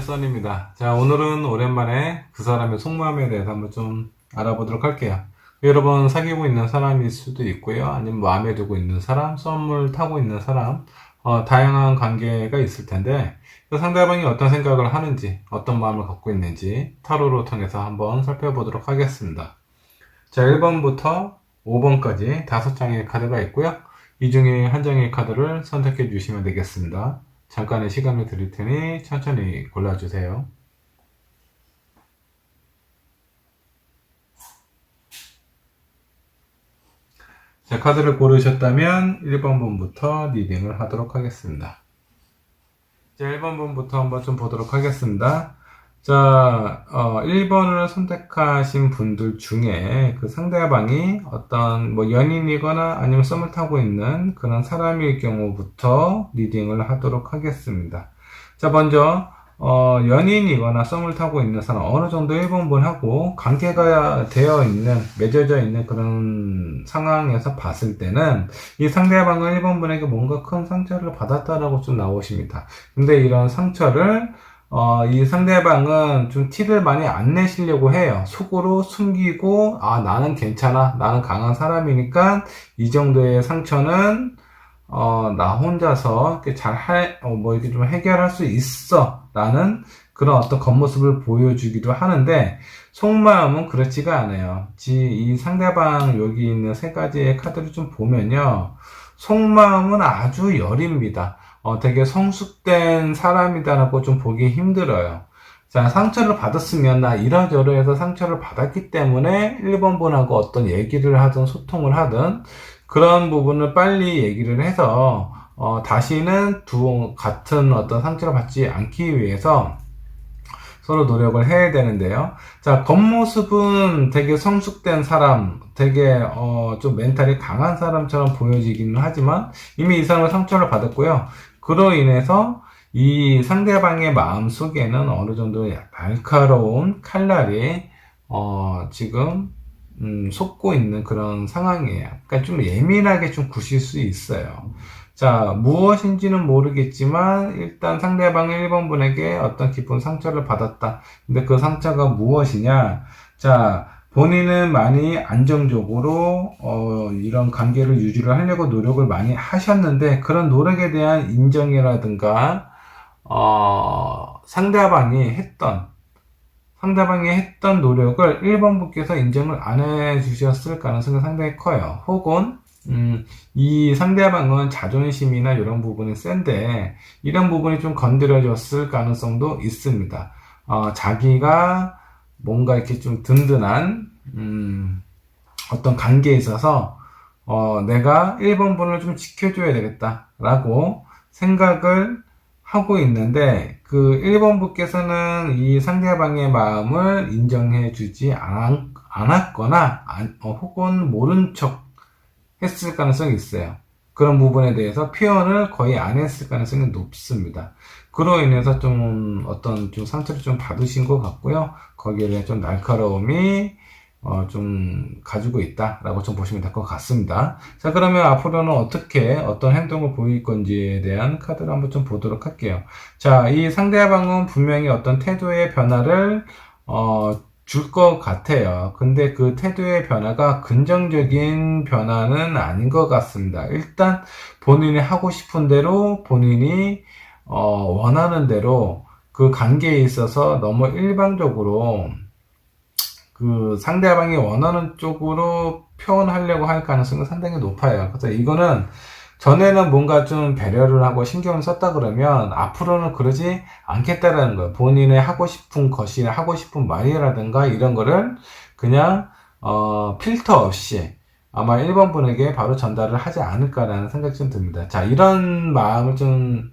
써니입니다. 자, 오늘은 오랜만에 그 사람의 속마음에 대해서 한번 좀 알아보도록 할게요. 여러분 사귀고 있는 사람일 수도 있고요. 아니면 마음에 두고 있는 사람, 썸을 타고 있는 사람, 다양한 관계가 있을 텐데 그 상대방이 어떤 생각을 하는지, 어떤 마음을 갖고 있는지 타로로 통해서 한번 살펴보도록 하겠습니다. 자, 1번부터 5번까지 5장의 카드가 있고요. 이 중에 한 장의 카드를 선택해 주시면 되겠습니다. 잠깐의 시간을 드릴 테니 천천히 골라주세요. 자, 카드를 고르셨다면 1번 분부터 리딩을 하도록 하겠습니다. 자, 1번 분부터 한번 좀 보도록 하겠습니다. 자, 1번을 선택하신 분들 중에 그 상대방이 어떤 뭐 연인이거나 아니면 썸을 타고 있는 그런 사람일 경우부터 리딩을 하도록 하겠습니다. 자, 먼저 연인이거나 썸을 타고 있는 사람, 어느 정도 1번 분하고 관계가 되어 있는, 맺어져 있는 그런 상황에서 봤을 때는 이 상대방은 1번 분에게 뭔가 큰 상처를 받았다라고 좀 나오십니다. 근데 이런 상처를 이 상대방은 좀 티를 많이 안 내시려고 해요. 속으로 숨기고, 나는 괜찮아. 나는 강한 사람이니까 이 정도의 상처는 나 혼자서 이렇게 좀 해결할 수 있어. 라는 그런 어떤 겉모습을 보여주기도 하는데, 속마음은 그렇지가 않아요. 이 상대방 여기 있는 세 가지의 카드를 좀 보면요. 속마음은 아주 여립니다. 되게 성숙된 사람이다라고 좀 보기 힘들어요. 자, 상처를 받았으면 나 이러저러해서 상처를 받았기 때문에 1번 분하고 어떤 얘기를 하든 소통을 하든 그런 부분을 빨리 얘기를 해서 다시는 같은 어떤 상처를 받지 않기 위해서 서로 노력을 해야 되는데요. 자, 겉모습은 되게 성숙된 사람, 되게 좀 멘탈이 강한 사람처럼 보여지기는 하지만 이미 이 사람은 상처를 받았고요. 그로 인해서 이 상대방의 마음 속에는 어느 정도 날카로운 칼날이 지금 솟고 있는 그런 상황이에요. 그러니까 좀 예민하게 좀 구실 수 있어요. 자, 무엇인지는 모르겠지만 일단 상대방의 1번 분에게 어떤 깊은 상처를 받았다. 근데 그 상처가 무엇이냐? 자, 본인은 많이 안정적으로 이런 관계를 유지를 하려고 노력을 많이 하셨는데 그런 노력에 대한 인정이라든가 상대방이 했던 노력을 1번 분께서 인정을 안 해주셨을 가능성이 상당히 커요. 혹은 이 상대방은 자존심이나 이런 부분이 센데 이런 부분이 좀 건드려졌을 가능성도 있습니다. 자기가 뭔가 이렇게 좀 든든한 어떤 관계에 있어서 내가 1번 분을 좀 지켜줘야 되겠다라고 생각을 하고 있는데 그 1번 분께서는 이 상대방의 마음을 인정해 주지 않았거나 혹은 모른 척 했을 가능성이 있어요. 그런 부분에 대해서 표현을 거의 안 했을 가능성이 높습니다. 그로 인해서 좀 상처를 좀 받으신 것 같고요. 거기에 대한 좀 날카로움이 좀 가지고 있다라고 좀 보시면 될 것 같습니다. 자, 그러면 앞으로는 어떤 행동을 보일 건지에 대한 카드를 한번 좀 보도록 할게요. 자, 이 상대방은 분명히 어떤 태도의 변화를 줄 것 같아요. 근데 그 태도의 변화가 긍정적인 변화는 아닌 것 같습니다. 일단 본인이 하고 싶은 대로 본인이 원하는 대로 그 관계에 있어서 너무 일방적으로 그 상대방이 원하는 쪽으로 표현하려고 할 가능성이 상당히 높아요. 그래서 이거는 전에는 뭔가 좀 배려를 하고 신경을 썼다 그러면 앞으로는 그러지 않겠다라는 거예요. 본인의 하고 싶은 것이나 하고 싶은 말이라든가 이런 거를 그냥 필터 없이 아마 1번 분에게 바로 전달을 하지 않을까라는 생각이 좀 듭니다. 자, 이런 마음을 좀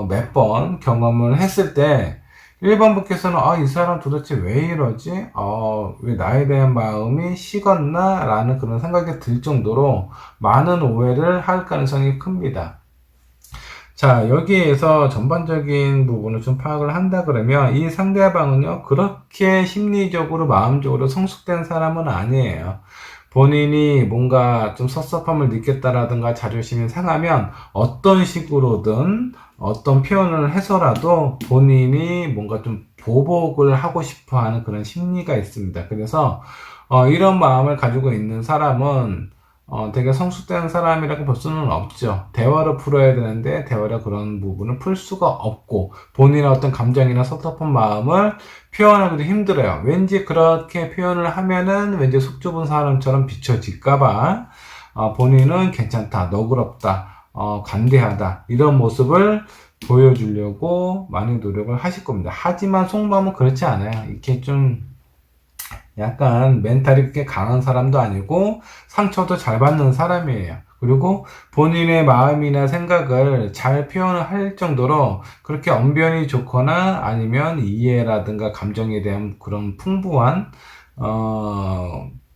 몇 번 경험을 했을 때 1번 분께서는 이 사람 도대체 왜 이러지? 왜 나에 대한 마음이 식었나? 라는 그런 생각이 들 정도로 많은 오해를 할 가능성이 큽니다. 자, 여기에서 전반적인 부분을 좀 파악을 한다 그러면 이 상대방은요, 그렇게 심리적으로, 마음적으로 성숙된 사람은 아니에요. 본인이 뭔가 좀 섭섭함을 느꼈다라든가 자존심이 상하면 어떤 식으로든 어떤 표현을 해서라도 본인이 뭔가 좀 보복을 하고 싶어 하는 그런 심리가 있습니다. 그래서 이런 마음을 가지고 있는 사람은 되게 성숙된 사람이라고 볼 수는 없죠. 대화로 풀어야 되는데 대화로 그런 부분을 풀 수가 없고 본인의 어떤 감정이나 섭섭한 마음을 표현하기도 힘들어요. 왠지 그렇게 표현을 하면은 왠지 속 좁은 사람처럼 비춰질까봐 본인은 괜찮다, 너그럽다, 관대하다 이런 모습을 보여주려고 많이 노력을 하실 겁니다. 하지만 속마음은 그렇지 않아요. 이렇게 좀 약간 멘탈이 그렇게 강한 사람도 아니고 상처도 잘 받는 사람이에요. 그리고 본인의 마음이나 생각을 잘 표현을 할 정도로 그렇게 언변이 좋거나 아니면 이해라든가 감정에 대한 그런 풍부한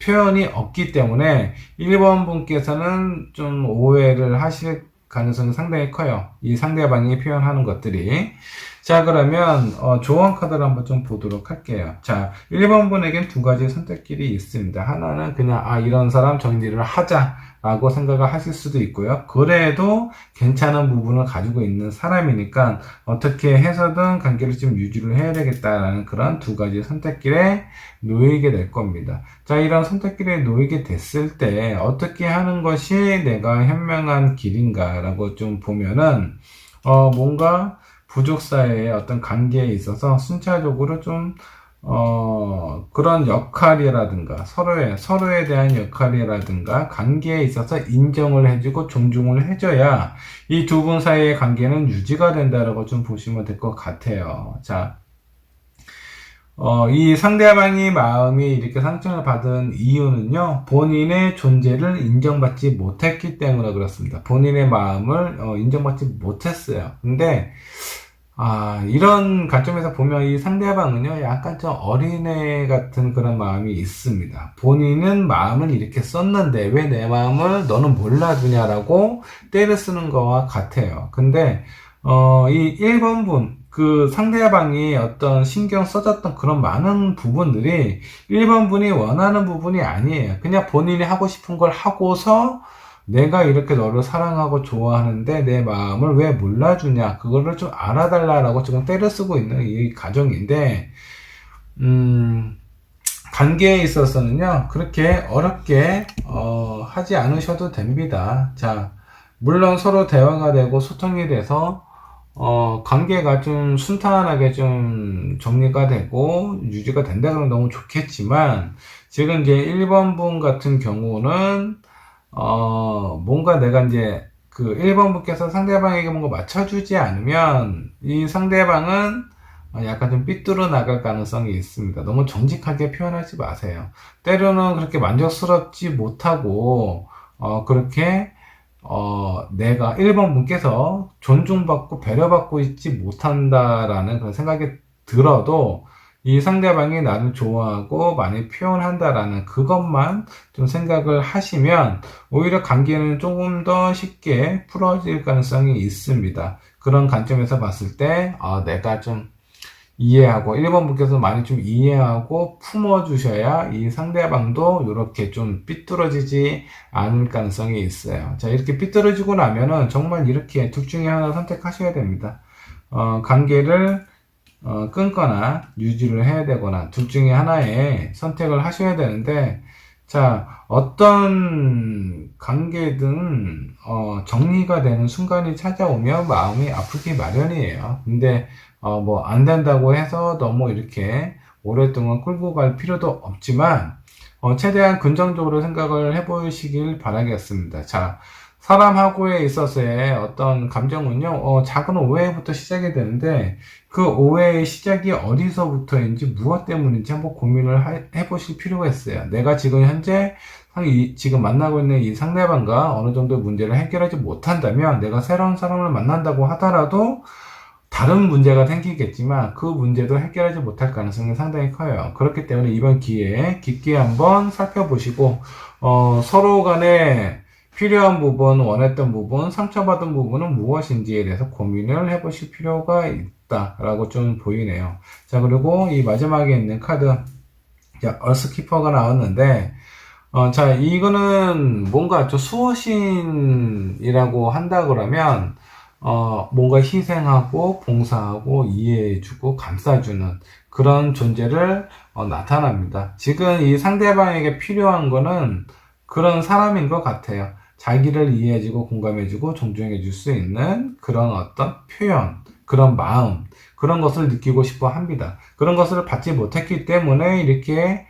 표현이 없기 때문에 1번 분께서는 좀 오해를 하실 가능성이 상당히 커요. 이 상대방이 표현하는 것들이. 자, 그러면 조언 카드를 한번 좀 보도록 할게요. 자, 1번 분에겐 두 가지 선택길이 있습니다. 하나는 그냥 이런 사람 정리를 하자라고 생각을 하실 수도 있고요. 그래도 괜찮은 부분을 가지고 있는 사람이니까 어떻게 해서든 관계를 좀 유지를 해야 되겠다라는 그런 두 가지 선택길에 놓이게 될 겁니다. 자, 이런 선택길에 놓이게 됐을 때 어떻게 하는 것이 내가 현명한 길인가라고 좀 보면은 뭔가 부족 사이의 어떤 관계에 있어서 순차적으로 좀 그런 역할이라든가 서로에 대한 역할이라든가 관계에 있어서 인정을 해주고 존중을 해줘야 이 두 분 사이의 관계는 유지가 된다라고 좀 보시면 될 것 같아요. 자, 이 상대방이 마음이 이렇게 상처를 받은 이유는요, 본인의 존재를 인정받지 못했기 때문에 그렇습니다. 본인의 마음을 인정받지 못했어요. 근데 이런 관점에서 보면 이 상대방은요, 약간 좀 어린애 같은 그런 마음이 있습니다. 본인은 마음을 이렇게 썼는데 왜 내 마음을 너는 몰라주냐라고 때려 쓰는 거와 같아요. 근데, 이 1번 분, 그 상대방이 어떤 신경 써줬던 그런 많은 부분들이 1번 분이 원하는 부분이 아니에요. 그냥 본인이 하고 싶은 걸 하고서 내가 이렇게 너를 사랑하고 좋아하는데 내 마음을 왜 몰라주냐, 그거를 좀 알아달라라고 지금 때려 쓰고 있는 이 가정인데, 관계에 있어서는요, 그렇게 어렵게 하지 않으셔도 됩니다. 자, 물론 서로 대화가 되고 소통이 돼서 관계가 좀 순탄하게 좀 정리가 되고 유지가 된다 그러면 너무 좋겠지만, 지금 이제 1번 분 같은 경우는 뭔가 내가 이제 그 1번 분께서 상대방에게 뭔가 맞춰주지 않으면 이 상대방은 약간 좀 삐뚤어 나갈 가능성이 있습니다. 너무 정직하게 표현하지 마세요. 때로는 그렇게 만족스럽지 못하고, 그렇게, 내가 1번 분께서 존중받고 배려받고 있지 못한다라는 그런 생각이 들어도 이 상대방이 나를 좋아하고 많이 표현한다라는 그것만 좀 생각을 하시면 오히려 관계는 조금 더 쉽게 풀어질 가능성이 있습니다. 그런 관점에서 봤을 때, 내가 좀 이해하고 1번 분께서 많이 좀 이해하고 품어주셔야 이 상대방도 이렇게 좀 삐뚤어지지 않을 가능성이 있어요. 자, 이렇게 삐뚤어지고 나면은 정말 이렇게 둘 중에 하나 선택하셔야 됩니다. 관계를 끊거나 유지를 해야 되거나 둘 중에 하나의 선택을 하셔야 되는데, 자, 어떤 관계든 정리가 되는 순간이 찾아오면 마음이 아프기 마련이에요. 근데 뭐 안 된다고 해서 너무 이렇게 오랫동안 끌고 갈 필요도 없지만 최대한 긍정적으로 생각을 해보시길 바라겠습니다. 자, 사람하고에 있어서의 어떤 감정은요, 작은 오해부터 시작이 되는데, 그 오해의 시작이 어디서부터인지, 무엇 때문인지 한번 고민을 해보실 필요가 있어요. 내가 지금 현재, 지금 만나고 있는 이 상대방과 어느 정도 문제를 해결하지 못한다면, 내가 새로운 사람을 만난다고 하더라도, 다른 문제가 생기겠지만, 그 문제도 해결하지 못할 가능성이 상당히 커요. 그렇기 때문에 이번 기회에 깊게 한번 살펴보시고, 서로 간에 필요한 부분, 원했던 부분, 상처받은 부분은 무엇인지에 대해서 고민을 해보실 필요가 있다라고 좀 보이네요. 자, 그리고 이 마지막에 있는 카드, 자, 얼스키퍼가 나왔는데, 자, 이거는 뭔가 좀 수호신이라고 한다 그러면, 뭔가 희생하고 봉사하고 이해해주고 감싸주는 그런 존재를 나타납니다. 지금 이 상대방에게 필요한 거는 그런 사람인 것 같아요. 자기를 이해해주고 공감해주고 존중해줄 수 있는 그런 어떤 표현, 그런 마음, 그런 것을 느끼고 싶어 합니다. 그런 것을 받지 못했기 때문에 이렇게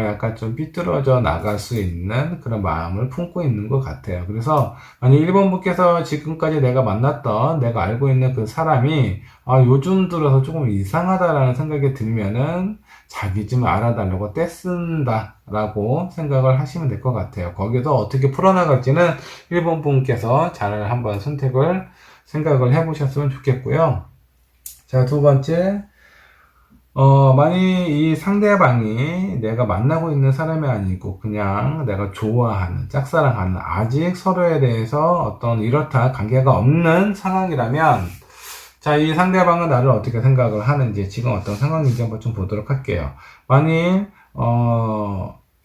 약간 좀 삐뚤어져 나갈 수 있는 그런 마음을 품고 있는 것 같아요. 그래서, 만약 1번 분께서 지금까지 내가 만났던, 내가 알고 있는 그 사람이, 요즘 들어서 조금 이상하다라는 생각이 들면은, 자기 좀 알아달라고 떼쓴다라고 생각을 하시면 될 것 같아요. 거기서 어떻게 풀어나갈지는 1번 분께서 잘 한번 생각을 해보셨으면 좋겠고요. 자, 두 번째. 만약 이 상대방이 내가 만나고 있는 사람이 아니고 그냥 내가 좋아하는, 짝사랑하는, 아직 서로에 대해서 어떤 이렇다 관계가 없는 상황이라면, 자, 이 상대방은 나를 어떻게 생각을 하는지, 지금 어떤 상황인지 한번 좀 보도록 할게요. 만일,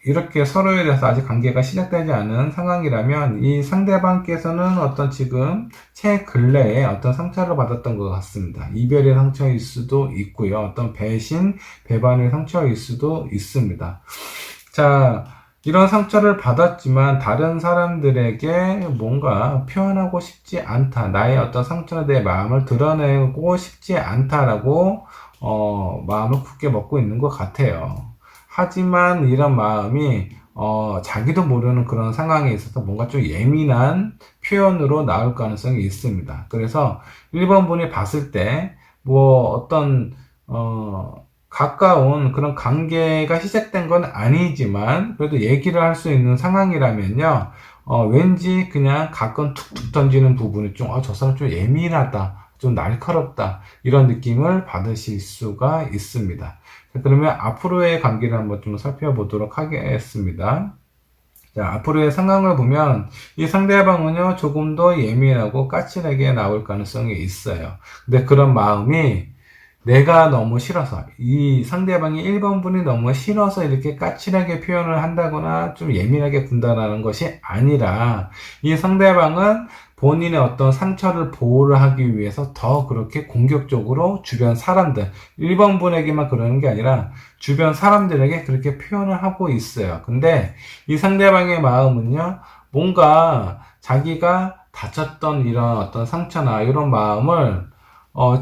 이렇게 서로에 대해서 아직 관계가 시작되지 않은 상황이라면 이 상대방께서는 어떤 지금 최근래에 어떤 상처를 받았던 것 같습니다. 이별의 상처일 수도 있고요. 어떤 배신, 배반의 상처일 수도 있습니다. 자, 이런 상처를 받았지만 다른 사람들에게 뭔가 표현하고 싶지 않다. 나의 어떤 상처에 대해 마음을 드러내고 싶지 않다라고 마음을 굳게 먹고 있는 것 같아요. 하지만 이런 마음이 자기도 모르는 그런 상황에 있어서 뭔가 좀 예민한 표현으로 나올 가능성이 있습니다. 그래서 1번 분이 봤을 때 뭐 어떤 가까운 그런 관계가 시작된 건 아니지만 그래도 얘기를 할 수 있는 상황이라면요. 왠지 그냥 가끔 툭툭 던지는 부분이 좀, 저 사람 좀 예민하다, 좀 날카롭다, 이런 느낌을 받으실 수가 있습니다. 그러면 앞으로의 관계를 한번 좀 살펴보도록 하겠습니다. 자, 앞으로의 상황을 보면 이 상대방은요, 조금 더 예민하고 까칠하게 나올 가능성이 있어요. 근데 그런 마음이 내가 너무 싫어서, 이 상대방이 1번 분이 너무 싫어서 이렇게 까칠하게 표현을 한다거나 좀 예민하게 군다라는 것이 아니라 이 상대방은 본인의 어떤 상처를 보호를 하기 위해서 더 그렇게 공격적으로 주변 사람들, 1번 분에게만 그러는 게 아니라 주변 사람들에게 그렇게 표현을 하고 있어요. 근데 이 상대방의 마음은요, 뭔가 자기가 다쳤던 이런 어떤 상처나 이런 마음을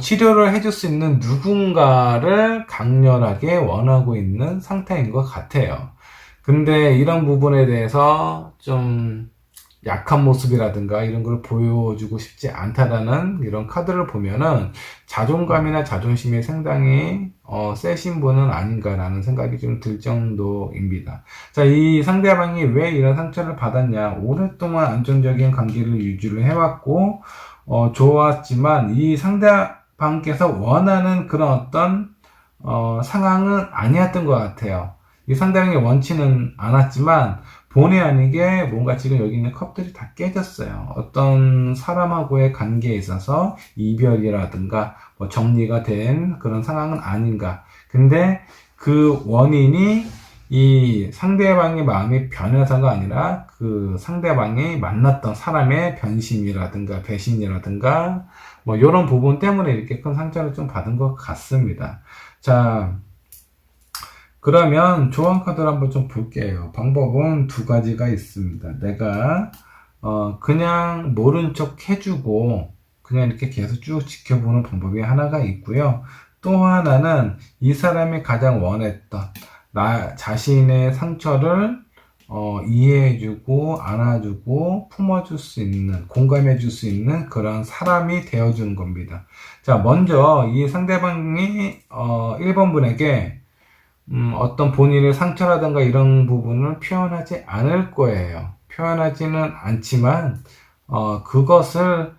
치료를 해줄 수 있는 누군가를 강렬하게 원하고 있는 상태인 것 같아요. 근데 이런 부분에 대해서 좀 약한 모습이라든가 이런 걸 보여주고 싶지 않다라는 이런 카드를 보면은 자존감이나 자존심이 상당히 세신 분은 아닌가라는 생각이 좀 들 정도입니다. 자, 이 상대방이 왜 이런 상처를 받았냐? 오랫동안 안정적인 관계를 유지를 해왔고 좋았지만 이 상대방께서 원하는 그런 어떤 상황은 아니었던 것 같아요. 이 상대방이 원치는 않았지만 본의 아니게 뭔가 지금 여기 있는 컵들이 다 깨졌어요. 어떤 사람하고의 관계에 있어서 이별이라든가 뭐 정리가 된 그런 상황은 아닌가. 근데 그 원인이 이 상대방의 마음이 변해서가 아니라 그 상대방이 만났던 사람의 변심이라든가 배신이라든가 뭐 이런 부분 때문에 이렇게 큰 상처를 좀 받은 것 같습니다. 자, 그러면 조언 카드를 한번 좀 볼게요. 방법은 두 가지가 있습니다. 내가 그냥 모른 척 해주고 그냥 이렇게 계속 쭉 지켜보는 방법이 하나가 있고요. 또 하나는 이 사람이 가장 원했던 나 자신의 상처를 이해해주고 안아주고 품어줄 수 있는, 공감해줄 수 있는 그런 사람이 되어주는 겁니다. 자, 먼저 이 상대방이 1번 분에게 어떤 본인의 상처라든가 이런 부분을 표현하지 않을 거예요. 표현하지는 않지만 그것을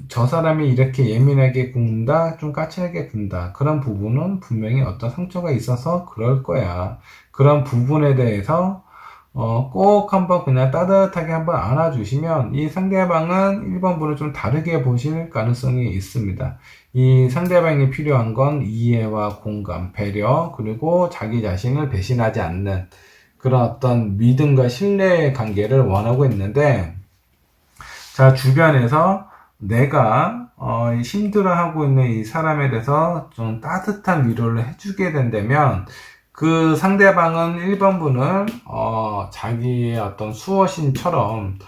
저 사람이 이렇게 예민하게 군다, 좀 까칠하게 군다. 그런 부분은 분명히 어떤 상처가 있어서 그럴 거야. 그런 부분에 대해서 꼭 한번 그냥 따뜻하게 한번 안아주시면 이 상대방은 1번 분을 좀 다르게 보실 가능성이 있습니다. 이 상대방이 필요한 건 이해와 공감, 배려, 그리고 자기 자신을 배신하지 않는 그런 어떤 믿음과 신뢰의 관계를 원하고 있는데, 자, 주변에서 내가 힘들어하고 있는 이 사람에 대해서 좀 따뜻한 위로를 해주게 된다면 그 상대방은 1번분을 자기의 어떤 수호신처럼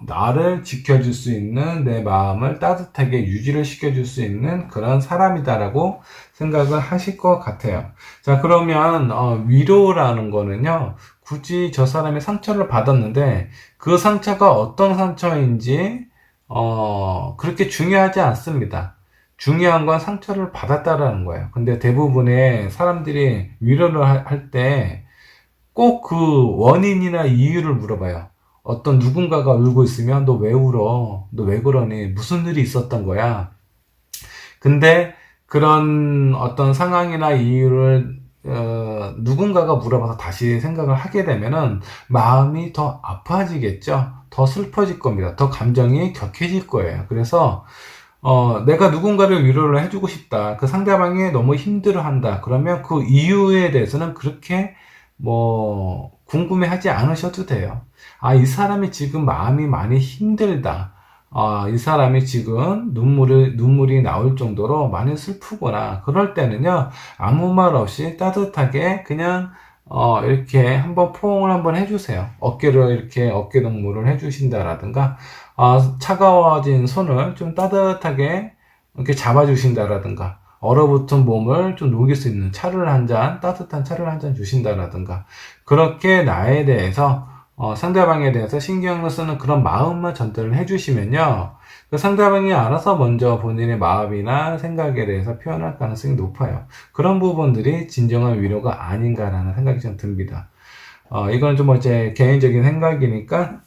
나를 지켜줄 수 있는 내 마음을 따뜻하게 유지를 시켜줄 수 있는 그런 사람이다라고 생각을 하실 것 같아요. 자, 그러면 위로라는 거는요, 굳이 저 사람이 상처를 받았는데 그 상처가 어떤 상처인지 그렇게 중요하지 않습니다. 중요한 건 상처를 받았다라는 거예요. 근데 대부분의 사람들이 위로를 할 때 꼭 그 원인이나 이유를 물어봐요. 어떤 누군가가 울고 있으면 너 왜 울어? 너 왜 그러니? 무슨 일이 있었던 거야? 근데 그런 어떤 상황이나 이유를 누군가가 물어봐서 다시 생각을 하게 되면은 마음이 더 아파지겠죠. 더 슬퍼질 겁니다. 더 감정이 격해질 거예요. 그래서 내가 누군가를 위로를 해주고 싶다. 그 상대방이 너무 힘들어한다. 그러면 그 이유에 대해서는 그렇게 궁금해하지 않으셔도 돼요. 아, 이 사람이 지금 마음이 많이 힘들다. 이 사람이 지금 눈물이 나올 정도로 많이 슬프구나. 그럴 때는요, 아무 말 없이 따뜻하게 그냥, 이렇게 한번 포옹을 한번 해주세요. 어깨를 이렇게 어깨 동무를 해주신다라든가, 차가워진 손을 좀 따뜻하게 이렇게 잡아주신다라든가, 얼어붙은 몸을 좀 녹일 수 있는 따뜻한 차를 한 잔 주신다라든가, 그렇게 나에 대해서 상대방에 대해서 신경을 쓰는 그런 마음만 전달을 해주시면요, 그 상대방이 알아서 먼저 본인의 마음이나 생각에 대해서 표현할 가능성이 높아요. 그런 부분들이 진정한 위로가 아닌가라는 생각이 좀 듭니다. 이건 좀 제 개인적인 생각이니까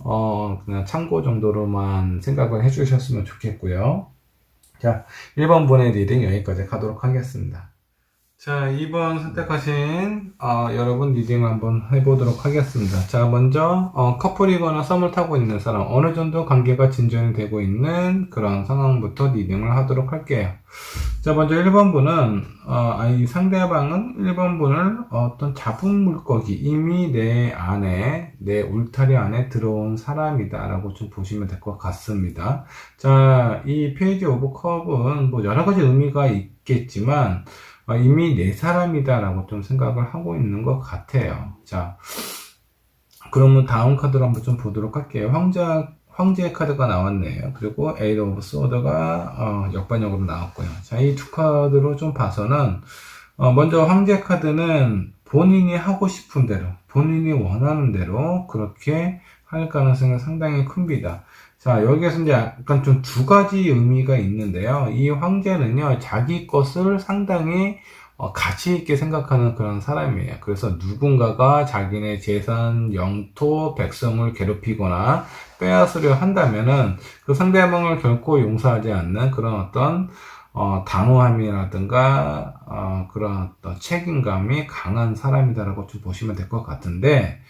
그냥 참고 정도로만 생각을 해주셨으면 좋겠고요. 자, 1번 분의 리딩 여기까지 가도록 하겠습니다. 자, 2번 선택하신 여러분 리딩 한번 해보도록 하겠습니다. 자, 먼저 커플이거나 썸을 타고 있는 사람, 어느 정도 관계가 진전이 되고 있는 그런 상황부터 리딩을 하도록 할게요. 자, 먼저 1번 분은 이 상대방은 1번 분을 어떤 잡은 물고기, 이미 내 울타리 안에 들어온 사람이다 라고 좀 보시면 될 것 같습니다. 자, 이 페이지 오브 컵은 여러 가지 의미가 있겠지만 이미 내 사람이다라고 좀 생각을 하고 있는 것 같아요. 자, 그러면 다음 카드로 한번 좀 보도록 할게요. 황제의 카드가 나왔네요. 그리고 에이드 오브 소드가 역반역으로 나왔고요. 자, 이 두 카드로 좀 봐서는 먼저 황제 카드는 본인이 하고 싶은 대로, 본인이 원하는 대로 그렇게 할 가능성이 상당히 큽니다. 자, 여기에서 이제 약간 좀 두 가지 의미가 있는데요. 이 황제는요, 자기 것을 상당히 가치 있게 생각하는 그런 사람이에요. 그래서 누군가가 자기네 재산, 영토, 백성을 괴롭히거나 빼앗으려 한다면은 그 상대방을 결코 용서하지 않는 그런 어떤 단호함이라든가 그런 어떤 책임감이 강한 사람이다라고 좀 보시면 될 것 같은데,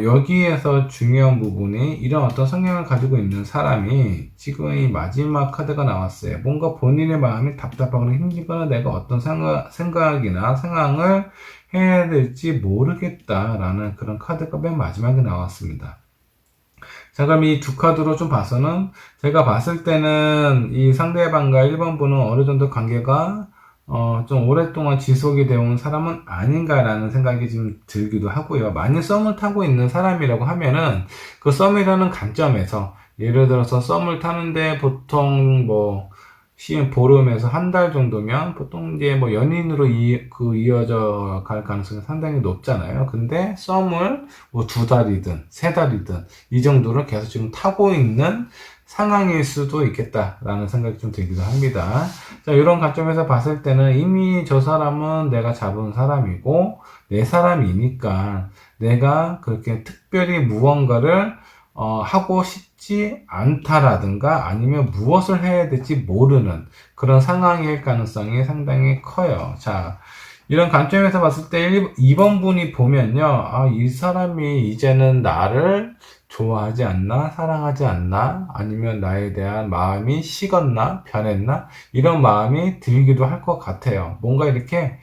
여기에서 중요한 부분이 이런 어떤 성향을 가지고 있는 사람이 지금 이 마지막 카드가 나왔어요. 뭔가 본인의 마음이 답답하거나 힘들거나 내가 어떤 생각이나 상황을 해야 될지 모르겠다라는 그런 카드가 맨 마지막에 나왔습니다. 자, 그럼 이 두 카드로 좀 봐서는 제가 봤을 때는 이 상대방과 1번 분은 어느 정도 관계가 좀 오랫동안 지속이 되어 온 사람은 아닌가라는 생각이 좀 들기도 하고요. 만약 썸을 타고 있는 사람이라고 하면은 그 썸이라는 관점에서 예를 들어서 썸을 타는데 보통 보름에서 한 달 정도면 보통 이제 연인으로 이어져 갈 가능성이 상당히 높잖아요. 근데 썸을 2달이든 3달이든 이 정도를 계속 지금 타고 있는 상황일 수도 있겠다라는 생각이 좀 들기도 합니다. 자, 이런 관점에서 봤을 때는 이미 저 사람은 내가 잡은 사람이고 내 사람이니까 내가 그렇게 특별히 무언가를 하고 싶지 않다라든가 아니면 무엇을 해야 될지 모르는 그런 상황일 가능성이 상당히 커요. 자, 이런 관점에서 봤을 때 2번 분이 보면요, 이 사람이 이제는 나를 좋아하지 않나? 사랑하지 않나? 아니면 나에 대한 마음이 식었나? 변했나? 이런 마음이 들기도 할 것 같아요. 뭔가 이렇게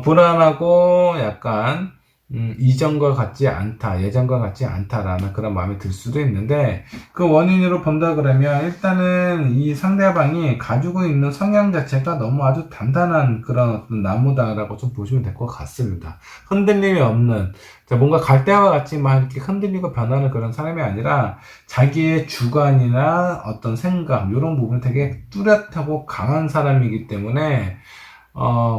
불안하고 약간 이전과 같지 않다, 예전과 같지 않다라는 그런 마음이 들 수도 있는데, 그 원인으로 본다 그러면 일단은 이 상대방이 가지고 있는 성향 자체가 너무 아주 단단한 그런 어떤 나무다라고 좀 보시면 될 것 같습니다. 흔들림이 없는, 뭔가 갈대와 같이 막 이렇게 흔들리고 변하는 그런 사람이 아니라 자기의 주관이나 어떤 생각, 이런 부분이 되게 뚜렷하고 강한 사람이기 때문에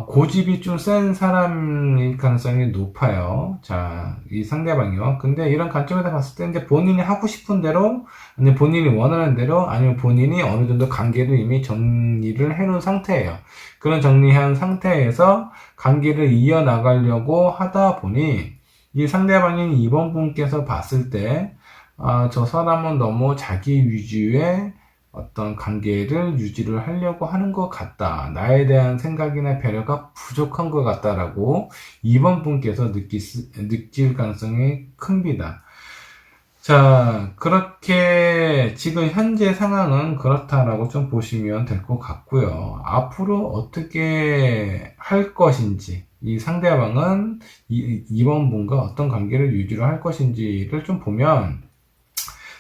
고집이 좀 센 사람일 가능성이 높아요. 자, 이 상대방이요. 근데 이런 관점에서 봤을 때 이제 본인이 하고 싶은 대로, 아니면 본인이 원하는 대로, 아니면 본인이 어느 정도 관계를 이미 정리를 해놓은 상태예요. 그런 정리한 상태에서 관계를 이어나가려고 하다 보니, 이 상대방인 2번 분께서 봤을 때, 저 사람은 너무 자기 위주의 어떤 관계를 유지를 하려고 하는 것 같다. 나에 대한 생각이나 배려가 부족한 것 같다라고 2번 분께서 느낄 가능성이 큽니다. 자, 그렇게 지금 현재 상황은 그렇다라고 좀 보시면 될 것 같고요. 앞으로 어떻게 할 것인지, 이 상대방은 2번 분과 어떤 관계를 유지를 할 것인지를 좀 보면,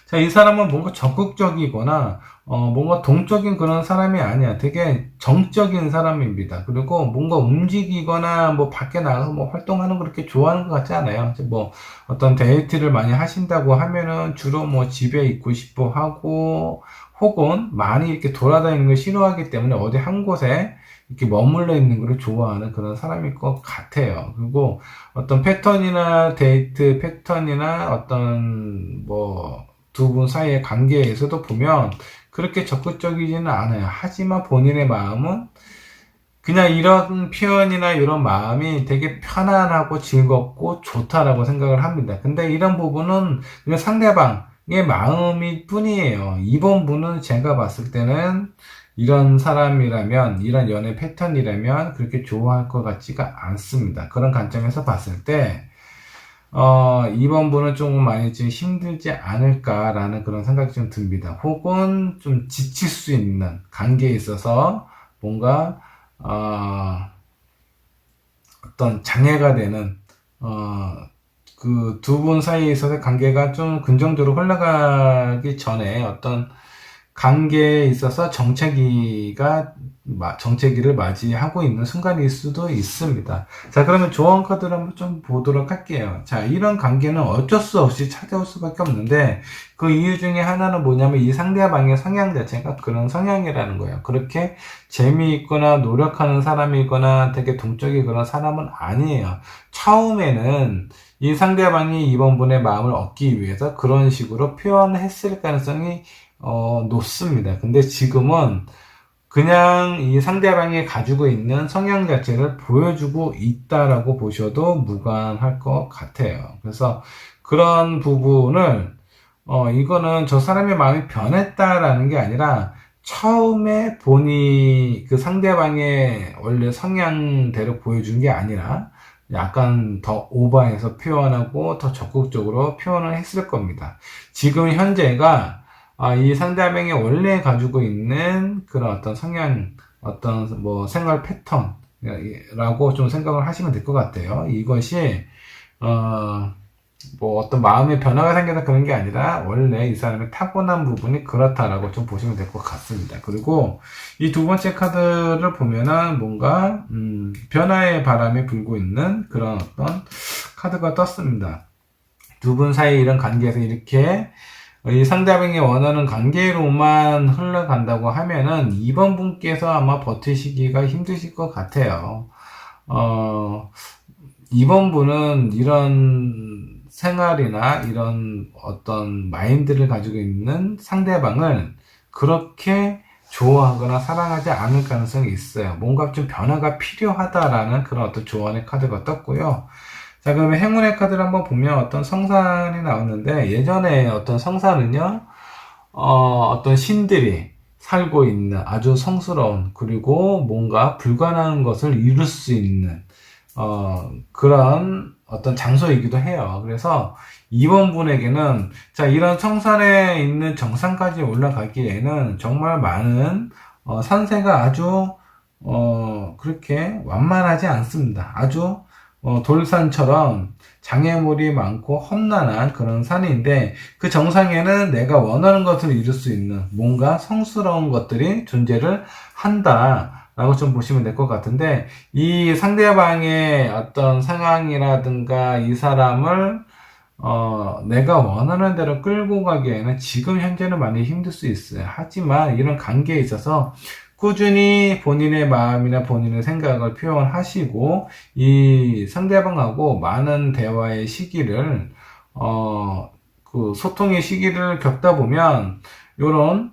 자, 이 사람은 뭔가 적극적이거나, 뭔가 동적인 그런 사람이 아니야. 되게 정적인 사람입니다. 그리고 뭔가 움직이거나, 뭐, 밖에 나가서 뭐, 활동하는 거 그렇게 좋아하는 것 같지 않아요. 이제 뭐, 어떤 데이트를 많이 하신다고 하면은, 주로 뭐, 집에 있고 싶어 하고, 혹은 많이 이렇게 돌아다니는 걸 싫어하기 때문에 어디 한 곳에 이렇게 머물러 있는 걸 좋아하는 그런 사람일 것 같아요. 그리고 어떤 패턴이나 데이트 패턴이나 어떤 뭐, 두 분 사이의 관계에서도 보면 그렇게 적극적이지는 않아요. 하지만 본인의 마음은 그냥 이런 표현이나 이런 마음이 되게 편안하고 즐겁고 좋다라고 생각을 합니다. 근데 이런 부분은 그냥 상대방의 마음일 뿐이에요. 이번 분은 제가 봤을 때는 이런 사람이라면, 이런 연애 패턴이라면 그렇게 좋아할 것 같지가 않습니다. 그런 관점에서 봤을 때, 이번 분은 조금 많이 좀 힘들지 않을까라는 그런 생각이 좀 듭니다. 혹은 좀 지칠 수 있는 관계에 있어서 뭔가, 어떤 장애가 되는, 그 두 분 사이에 있어서 관계가 좀 긍정적으로 흘러가기 전에 어떤 관계에 있어서 정체기를 맞이하고 있는 순간일 수도 있습니다. 자, 그러면 조언 카드를 한번 좀 보도록 할게요. 자, 이런 관계는 어쩔 수 없이 찾아올 수밖에 없는데, 그 이유 중에 하나는 뭐냐면 이 상대방의 성향 자체가 그런 성향이라는 거예요. 그렇게 재미있거나 노력하는 사람이거나 되게 동적인 그런 사람은 아니에요. 처음에는 이 상대방이 이번 분의 마음을 얻기 위해서 그런 식으로 표현했을 가능성이 높습니다. 근데 지금은 그냥 이 상대방이 가지고 있는 성향 자체를 보여주고 있다라고 보셔도 무관할 것 같아요. 그래서 그런 부분을, 이거는 저 사람의 마음이 변했다라는 게 아니라 처음에 본이 그 상대방의 원래 성향대로 보여준 게 아니라 약간 더 오버해서 표현하고 더 적극적으로 표현을 했을 겁니다. 지금 현재가 이 상대방이 원래 가지고 있는 그런 어떤 성향, 어떤 뭐 생활 패턴이라고 좀 생각을 하시면 될 것 같아요. 이것이, 뭐 어떤 마음의 변화가 생겨서 그런 게 아니라 원래 이 사람의 타고난 부분이 그렇다라고 좀 보시면 될 것 같습니다. 그리고 이 두 번째 카드를 보면은 뭔가, 변화의 바람이 불고 있는 그런 어떤 카드가 떴습니다. 두 분 사이 이런 관계에서 이렇게 이 상대방이 원하는 관계로만 흘러간다고 하면은 이번 분께서 아마 버티시기가 힘드실 것 같아요. 이번 분은 이런 생활이나 이런 어떤 마인드를 가지고 있는 상대방을 그렇게 좋아하거나 사랑하지 않을 가능성이 있어요. 뭔가 좀 변화가 필요하다라는 그런 어떤 조언의 카드가 떴고요. 자, 그러면 행운의 카드를 한번 보면 어떤 성산이 나왔는데, 예전에 어떤 성산은요, 어떤 신들이 살고 있는 아주 성스러운, 그리고 뭔가 불가능한 것을 이룰 수 있는, 그런 어떤 장소이기도 해요. 그래서 이번 분에게는, 자, 이런 성산에 있는 정상까지 올라가기에는 정말 많은, 산세가 아주, 그렇게 완만하지 않습니다. 아주 돌산처럼 장애물이 많고 험난한 그런 산인데 그 정상에는 내가 원하는 것을 이룰 수 있는 뭔가 성스러운 것들이 존재를 한다라고 좀 보시면 될 것 같은데 이 상대방의 어떤 상황이라든가 이 사람을 내가 원하는 대로 끌고 가기에는 지금 현재는 많이 힘들 수 있어요. 하지만 이런 관계에 있어서 꾸준히 본인의 마음이나 본인의 생각을 표현하시고 이 상대방하고 많은 대화의 시기를 그 소통의 시기를 겪다 보면 요런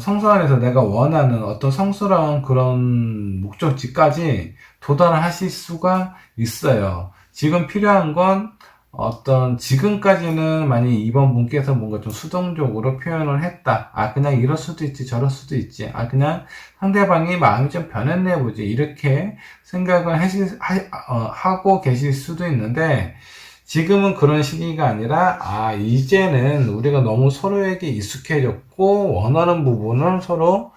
성소 안에서 내가 원하는 어떤 성스러운 그런 목적지까지 도달하실 수가 있어요. 지금 필요한 건 어떤 지금까지는 만약 2번 분께서 뭔가 좀 수동적으로 표현을 했다. 아 그냥 이럴 수도 있지 저럴 수도 있지. 아 그냥 상대방이 마음이 좀 변했네 보지. 이렇게 생각을 하고 계실 수도 있는데 지금은 그런 시기가 아니라 아 이제는 우리가 너무 서로에게 익숙해졌고 원하는 부분을 서로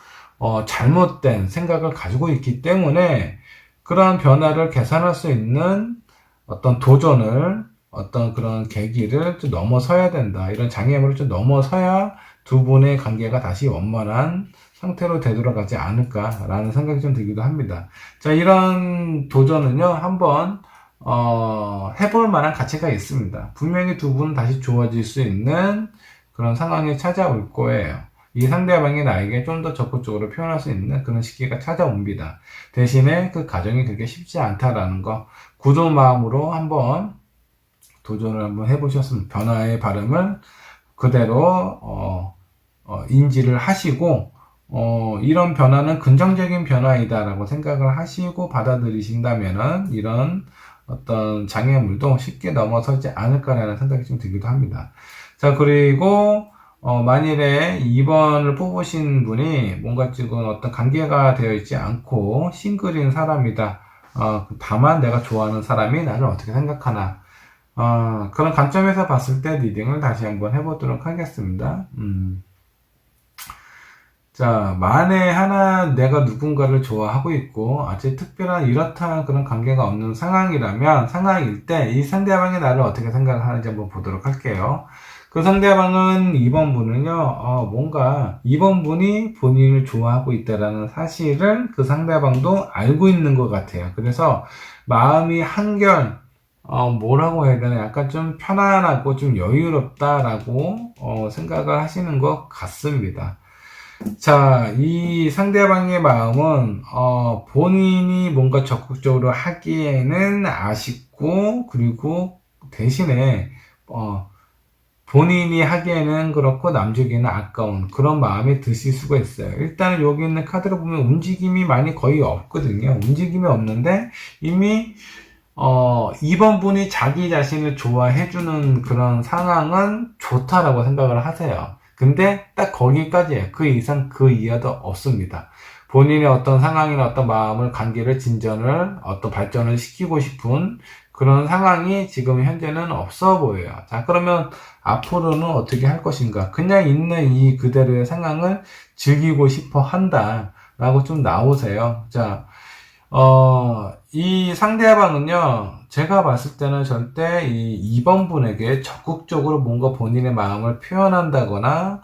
잘못된 생각을 가지고 있기 때문에 그러한 변화를 개선할 수 있는 어떤 도전을 어떤 그런 계기를 좀 넘어서야 된다. 이런 장애물을 좀 넘어서야 두 분의 관계가 다시 원만한 상태로 되돌아가지 않을까라는 생각이 좀 들기도 합니다. 자, 이런 도전은요, 한번, 해볼 만한 가치가 있습니다. 분명히 두 분은 다시 좋아질 수 있는 그런 상황이 찾아올 거예요. 이 상대방이 나에게 좀 더 적극적으로 표현할 수 있는 그런 시기가 찾아옵니다. 대신에 그 과정이 그렇게 쉽지 않다라는 거, 굳은 마음으로 한번 도전을 한번 해보셨으면 변화의 발음을 그대로 인지를 하시고 이런 변화는 긍정적인 변화이다라고 생각을 하시고 받아들이신다면은 이런 어떤 장애물도 쉽게 넘어서지 않을까라는 생각이 좀 들기도 합니다. 자, 그리고 만일에 2번을 뽑으신 분이 뭔가 지금 어떤 관계가 되어 있지 않고 싱글인 사람이다. 다만 내가 좋아하는 사람이 나를 어떻게 생각하나. 그런 관점에서 봤을 때 리딩을 다시 한번 해보도록 하겠습니다. 자, 만에 하나 내가 누군가를 좋아하고 있고 아주 특별한 이렇다 그런 관계가 없는 상황일 때 이 상대방이 나를 어떻게 생각하는지 한번 보도록 할게요. 그 상대방은 2번 분은요, 뭔가 2번 분이 본인을 좋아하고 있다라는 사실을 그 상대방도 알고 있는 것 같아요. 그래서 마음이 한결 뭐라고 해야 되나, 약간 좀 편안하고 좀 여유롭다라고, 생각을 하시는 것 같습니다. 자, 이 상대방의 마음은, 본인이 뭔가 적극적으로 하기에는 아쉽고, 그리고 대신에, 본인이 하기에는 그렇고 남주기에는 아까운 그런 마음이 드실 수가 있어요. 일단 여기 있는 카드를 보면 움직임이 많이 거의 없거든요. 움직임이 없는데 이미 2번 분이 자기 자신을 좋아해주는 그런 상황은 좋다라고 생각을 하세요. 근데 딱 거기까지예요. 그 이상 그 이하도 없습니다. 본인의 어떤 상황이나 어떤 마음을, 관계를 진전을, 어떤 발전을 시키고 싶은 그런 상황이 지금 현재는 없어 보여요. 자, 그러면 앞으로는 어떻게 할 것인가? 그냥 있는 이 그대로의 상황을 즐기고 싶어 한다. 라고 좀 나오세요. 자, 이 상대방은요, 제가 봤을 때는 절대 이 2번 분에게 적극적으로 뭔가 본인의 마음을 표현한다거나,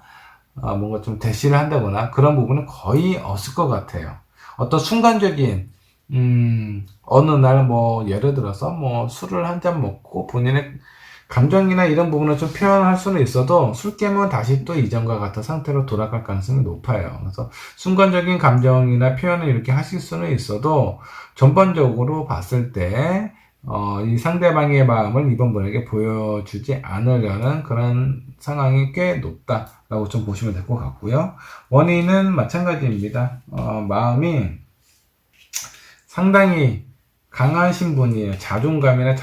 뭔가 좀 대시를 한다거나 그런 부분은 거의 없을 것 같아요. 어떤 순간적인, 어느 날 뭐, 예를 들어서 뭐, 술을 한 잔 먹고 본인의 감정이나 이런 부분을 좀 표현할 수는 있어도 술 깨면 다시 또 이전과 같은 상태로 돌아갈 가능성이 높아요. 그래서 순간적인 감정이나 표현을 이렇게 하실 수는 있어도 전반적으로 봤을 때 이 상대방의 마음을 이번 분에게 보여주지 않으려는 그런 상황이 꽤 높다라고 좀 보시면 될 것 같고요. 원인은 마찬가지입니다. 마음이 상당히 강하신 분이에요. 자존감이나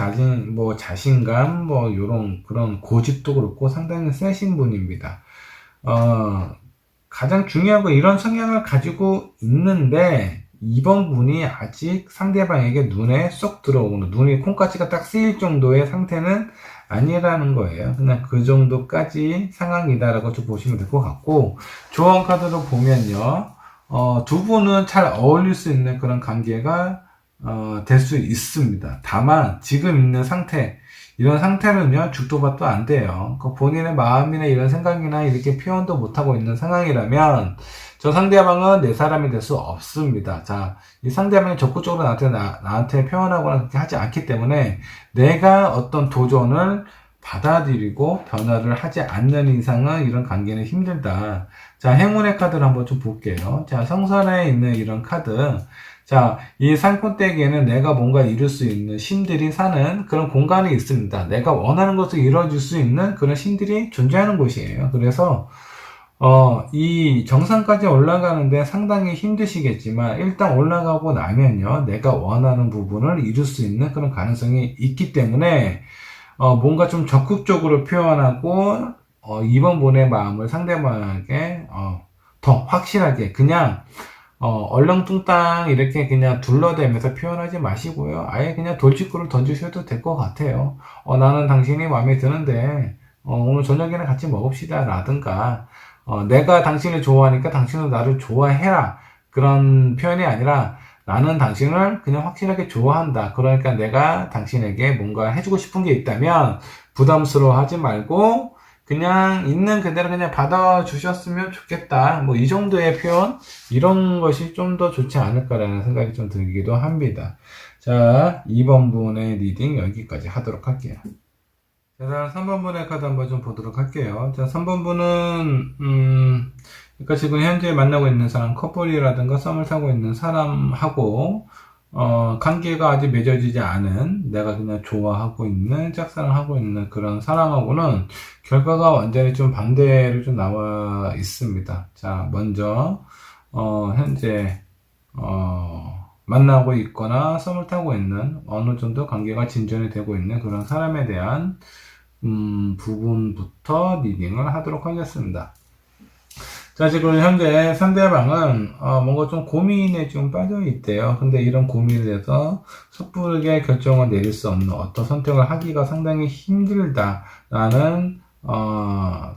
자신감, 요런, 그런 고집도 그렇고 상당히 세신 분입니다. 가장 중요한 건 이런 성향을 가지고 있는데, 2번 분이 아직 상대방에게 눈에 쏙 들어오는, 눈이 콩깍지가 딱 쓰일 정도의 상태는 아니라는 거예요. 그냥 그 정도까지 상황이다라고 좀 보시면 될 것 같고, 조언 카드로 보면요, 두 분은 잘 어울릴 수 있는 그런 관계가 될 수 있습니다. 다만 지금 있는 상태, 이런 상태는요, 죽도 밥도 안 돼요. 그 본인의 마음이나 이런 생각이나 이렇게 표현도 못하고 있는 상황이라면, 저 상대방은 내 사람이 될 수 없습니다. 자, 이 상대방이 적극적으로 나한테 표현하거나 그렇게 하지 않기 때문에, 내가 어떤 도전을 받아들이고 변화를 하지 않는 이상은 이런 관계는 힘들다. 자, 행운의 카드를 한번 좀 볼게요. 자, 성선에 있는 이런 카드. 자, 이 산꼭대기에는 내가 뭔가 이룰 수 있는 신들이 사는 그런 공간이 있습니다. 내가 원하는 것을 이뤄줄 수 있는 그런 신들이 존재하는 곳이에요. 그래서, 이 정상까지 올라가는데 상당히 힘드시겠지만, 일단 올라가고 나면요, 내가 원하는 부분을 이룰 수 있는 그런 가능성이 있기 때문에, 뭔가 좀 적극적으로 표현하고, 이번 분의 마음을 상대방에게, 더 확실하게, 그냥, 얼렁뚱땅 이렇게 그냥 둘러대면서 표현하지 마시고요. 아예 그냥 돌직구를 던지셔도 될 것 같아요. 나는 당신이 마음에 드는데, 오늘 저녁에는 같이 먹읍시다. 라든가, 내가 당신을 좋아하니까 당신도 나를 좋아해라. 그런 표현이 아니라, 나는 당신을 그냥 확실하게 좋아한다. 그러니까 내가 당신에게 뭔가 해주고 싶은 게 있다면, 부담스러워 하지 말고, 그냥 있는 그대로 그냥 받아주셨으면 좋겠다. 뭐 이 정도의 표현, 이런 것이 좀 더 좋지 않을까라는 생각이 좀 들기도 합니다. 자, 2번 분의 리딩 여기까지 하도록 할게요. 자, 다음 3번 분의 카드 한번 좀 보도록 할게요. 자, 3번 분은, 그러니까 지금 현재 만나고 있는 사람, 커플이라든가 썸을 타고 있는 사람하고, 관계가 아직 맺어지지 않은, 내가 그냥 좋아하고 있는, 짝사랑하고 있는 그런 사람하고는 결과가 완전히 좀 반대로 좀 나와 있습니다. 자, 먼저, 현재, 만나고 있거나 썸을 타고 있는 어느 정도 관계가 진전이 되고 있는 그런 사람에 대한 부분부터 리딩을 하도록 하겠습니다. 자, 지금 현재 상대방은 뭔가 좀 고민에 좀 빠져 있대요. 근데 이런 고민에 대해서 섣부르게 결정을 내릴 수 없는 어떤 선택을 하기가 상당히 힘들다라는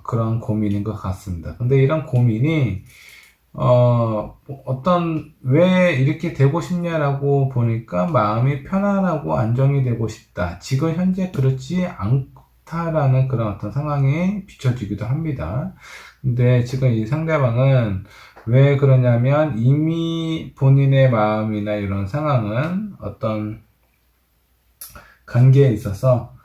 그런 고민인 것 같습니다. 근데 이런 고민이 왜 이렇게 되고 싶냐라고 보니까 마음이 편안하고 안정이 되고 싶다. 지금 현재 그렇지 않다라는 그런 어떤 상황이 비춰지기도 합니다. 근데 지금 이 상대방은 왜 그러냐면 이미 본인의 마음이나 이런 상황은 어떤 관계에 있어서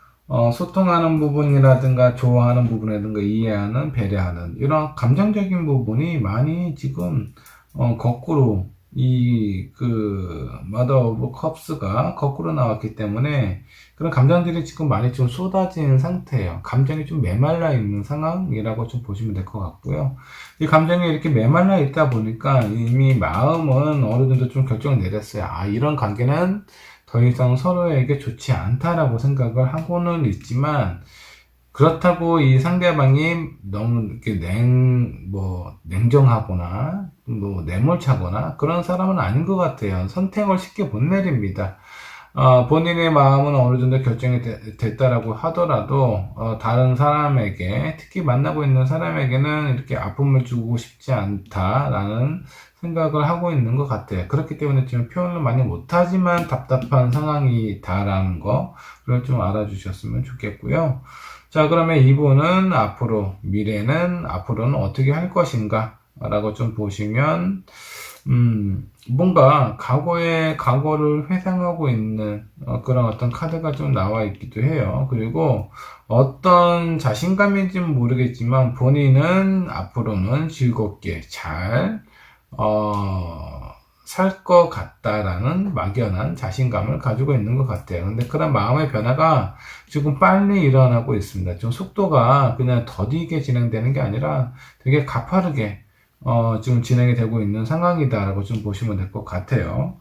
소통하는 부분이라든가 좋아하는 부분이라든가 이해하는, 배려하는 이런 감정적인 부분이 많이 지금 거꾸로 Mother of Cups가 거꾸로 나왔기 때문에 그런 감정들이 지금 많이 좀 쏟아지는 상태예요. 감정이 좀 메말라 있는 상황이라고 좀 보시면 될 것 같고요. 이 감정이 이렇게 메말라 있다 보니까 이미 마음은 어느 정도 좀 결정을 내렸어요. 이런 관계는 더 이상 서로에게 좋지 않다라고 생각을 하고는 있지만, 그렇다고 이 상대방이 너무 이렇게 냉정하거나, 내몰차거나, 그런 사람은 아닌 것 같아요. 선택을 쉽게 못 내립니다. 본인의 마음은 어느 정도 결정이 됐다라고 하더라도, 다른 사람에게, 특히 만나고 있는 사람에게는 이렇게 아픔을 주고 싶지 않다라는 생각을 하고 있는 것 같아요. 그렇기 때문에 지금 표현을 많이 못하지만 답답한 상황이다라는 거를 좀 알아주셨으면 좋겠고요. 자, 그러면 이분은 미래는 앞으로는 어떻게 할 것인가? 라고 좀 보시면, 뭔가 과거를 회상하고 있는 그런 어떤 카드가 좀 나와 있기도 해요. 그리고 어떤 자신감인지는 모르겠지만 본인은 앞으로는 즐겁게 잘 살 것 같다라는 막연한 자신감을 가지고 있는 것 같아요. 근데 그런 마음의 변화가 지금 빨리 일어나고 있습니다. 좀 속도가 그냥 더디게 진행되는 게 아니라 되게 가파르게 지금 진행이 되고 있는 상황이다라고 좀 보시면 될 것 같아요.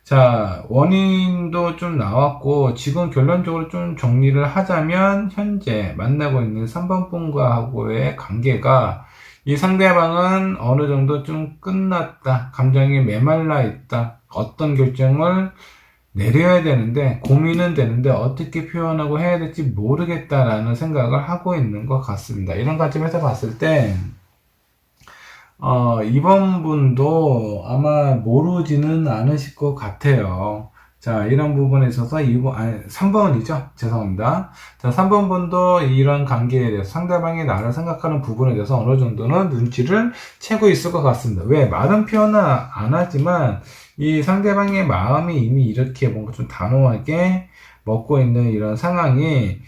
자, 원인도 좀 나왔고, 지금 결론적으로 좀 정리를 하자면, 현재 만나고 있는 3번 분과하고의 관계가 이 상대방은 어느 정도 좀 끝났다. 감정이 메말라 있다. 어떤 결정을 내려야 되는데, 고민은 되는데, 어떻게 표현하고 해야 될지 모르겠다라는 생각을 하고 있는 것 같습니다. 이런 관점에서 봤을 때, 이번 분도 아마 모르지는 않으실 것 같아요. 자, 이런 부분에 있어서 3번이죠. 죄송합니다. 자, 3번 분도 이런 관계에 대해서 상대방이 나를 생각하는 부분에 대해서 어느 정도는 눈치를 채고 있을 것 같습니다. 왜? 말은 표현은 안 하지만 이 상대방의 마음이 이미 이렇게 뭔가 좀 단호하게 먹고 있는 이런 상황이,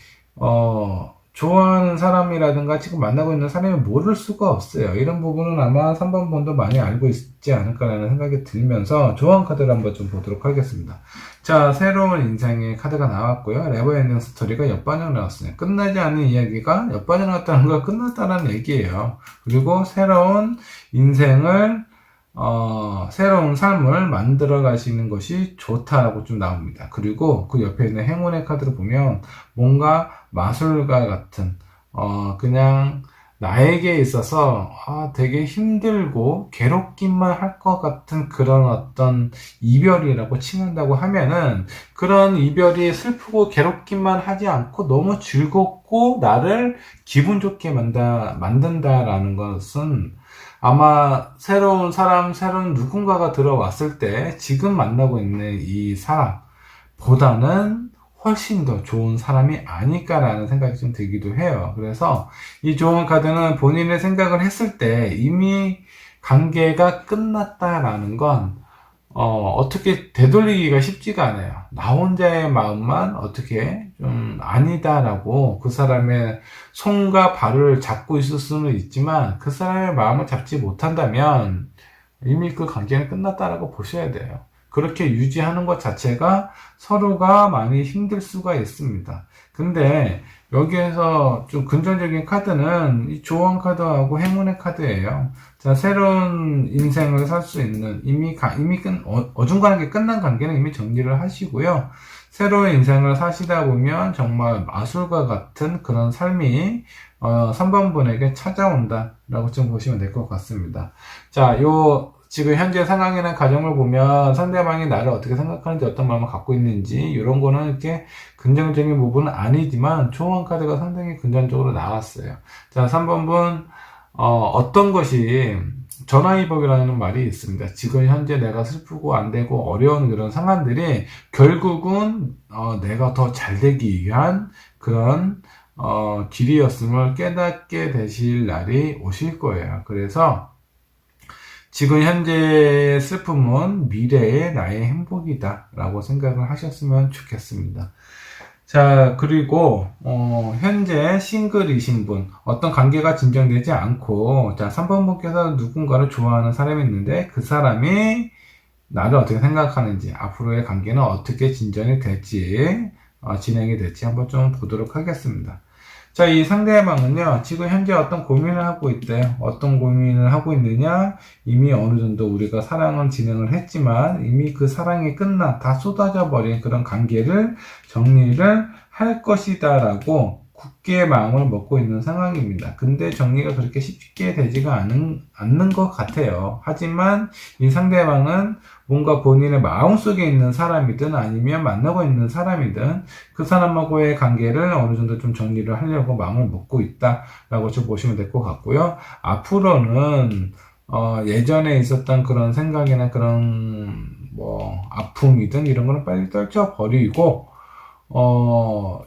좋아하는 사람이라든가 지금 만나고 있는 사람이 모를 수가 없어요. 이런 부분은 아마 3번 분도 많이 알고 있지 않을까라는 생각이 들면서 조언 카드를 한번 좀 보도록 하겠습니다. 자, 새로운 인생의 카드가 나왔고요. 레버 엔딩 스토리가 옆반영 나왔어요. 끝나지 않은 이야기가 옆반영 나왔다는 건 끝났다는 얘기예요. 그리고 새로운 인생을, 새로운 삶을 만들어 가시는 것이 좋다라고 좀 나옵니다. 그리고 그 옆에 있는 행운의 카드를 보면 뭔가 마술과 같은, 그냥 나에게 있어서 되게 힘들고 괴롭기만 할 것 같은 그런 어떤 이별이라고 칭한다고 하면은, 그런 이별이 슬프고 괴롭기만 하지 않고 너무 즐겁고 나를 기분 좋게 만든다라는 것은, 아마 새로운 사람, 새로운 누군가가 들어왔을 때 지금 만나고 있는 이 사람보다는 훨씬 더 좋은 사람이 아닐까라는 생각이 좀 들기도 해요. 그래서 이 좋은 카드는 본인의 생각을 했을 때 이미 관계가 끝났다라는 건, 어떻게 되돌리기가 쉽지가 않아요. 나 혼자의 마음만 어떻게 좀 아니다라고 그 사람의 손과 발을 잡고 있을 수는 있지만 그 사람의 마음을 잡지 못한다면 이미 그 관계는 끝났다라고 보셔야 돼요. 그렇게 유지하는 것 자체가 서로가 많이 힘들 수가 있습니다. 근데 여기에서 좀 긍정적인 카드는 이 조언 카드하고 행운의 카드예요. 자, 새로운 인생을 살 수 있는, 어중간하게 끝난 관계는 이미 정리를 하시고요. 새로운 인생을 사시다 보면 정말 마술과 같은 그런 삶이 3번 분에게 찾아온다라고 좀 보시면 될 것 같습니다. 자, 지금 현재 상황이나 가정을 보면 상대방이 나를 어떻게 생각하는지, 어떤 마음을 갖고 있는지, 이런 거는 이렇게 긍정적인 부분은 아니지만 조언 카드가 상당히 긍정적으로 나왔어요. 자, 3번 분, 어떤 것이 전화위복이라는 말이 있습니다. 지금 현재 내가 슬프고 안 되고 어려운 그런 상황들이 결국은 내가 더 잘 되기 위한 그런 길이었음을 깨닫게 되실 날이 오실 거예요. 그래서 지금 현재의 슬픔은 미래의 나의 행복이다 라고 생각을 하셨으면 좋겠습니다. 자, 그리고 현재 싱글이신 분, 어떤 관계가 진정되지 않고, 자, 3번 분께서 누군가를 좋아하는 사람이 있는데 그 사람이 나를 어떻게 생각하는지, 앞으로의 관계는 어떻게 진전이 될지, 진행이 될지 한번 좀 보도록 하겠습니다. 자, 이 상대방은요, 지금 현재 어떤 고민을 하고 있대요. 어떤 고민을 하고 있느냐? 이미 어느 정도 우리가 사랑을 진행을 했지만, 이미 그 사랑이 다 쏟아져 버린 그런 관계를 정리를 할 것이다라고 굳게 마음을 먹고 있는 상황입니다. 근데 정리가 그렇게 쉽게 되지가 않는 것 같아요. 하지만 이 상대방은 뭔가 본인의 마음속에 있는 사람이든 아니면 만나고 있는 사람이든 그 사람하고의 관계를 어느 정도 좀 정리를 하려고 마음을 먹고 있다라고 좀 보시면 될 것 같고요. 앞으로는 예전에 있었던 그런 생각이나 그런 아픔이든 이런 거는 빨리 떨쳐버리고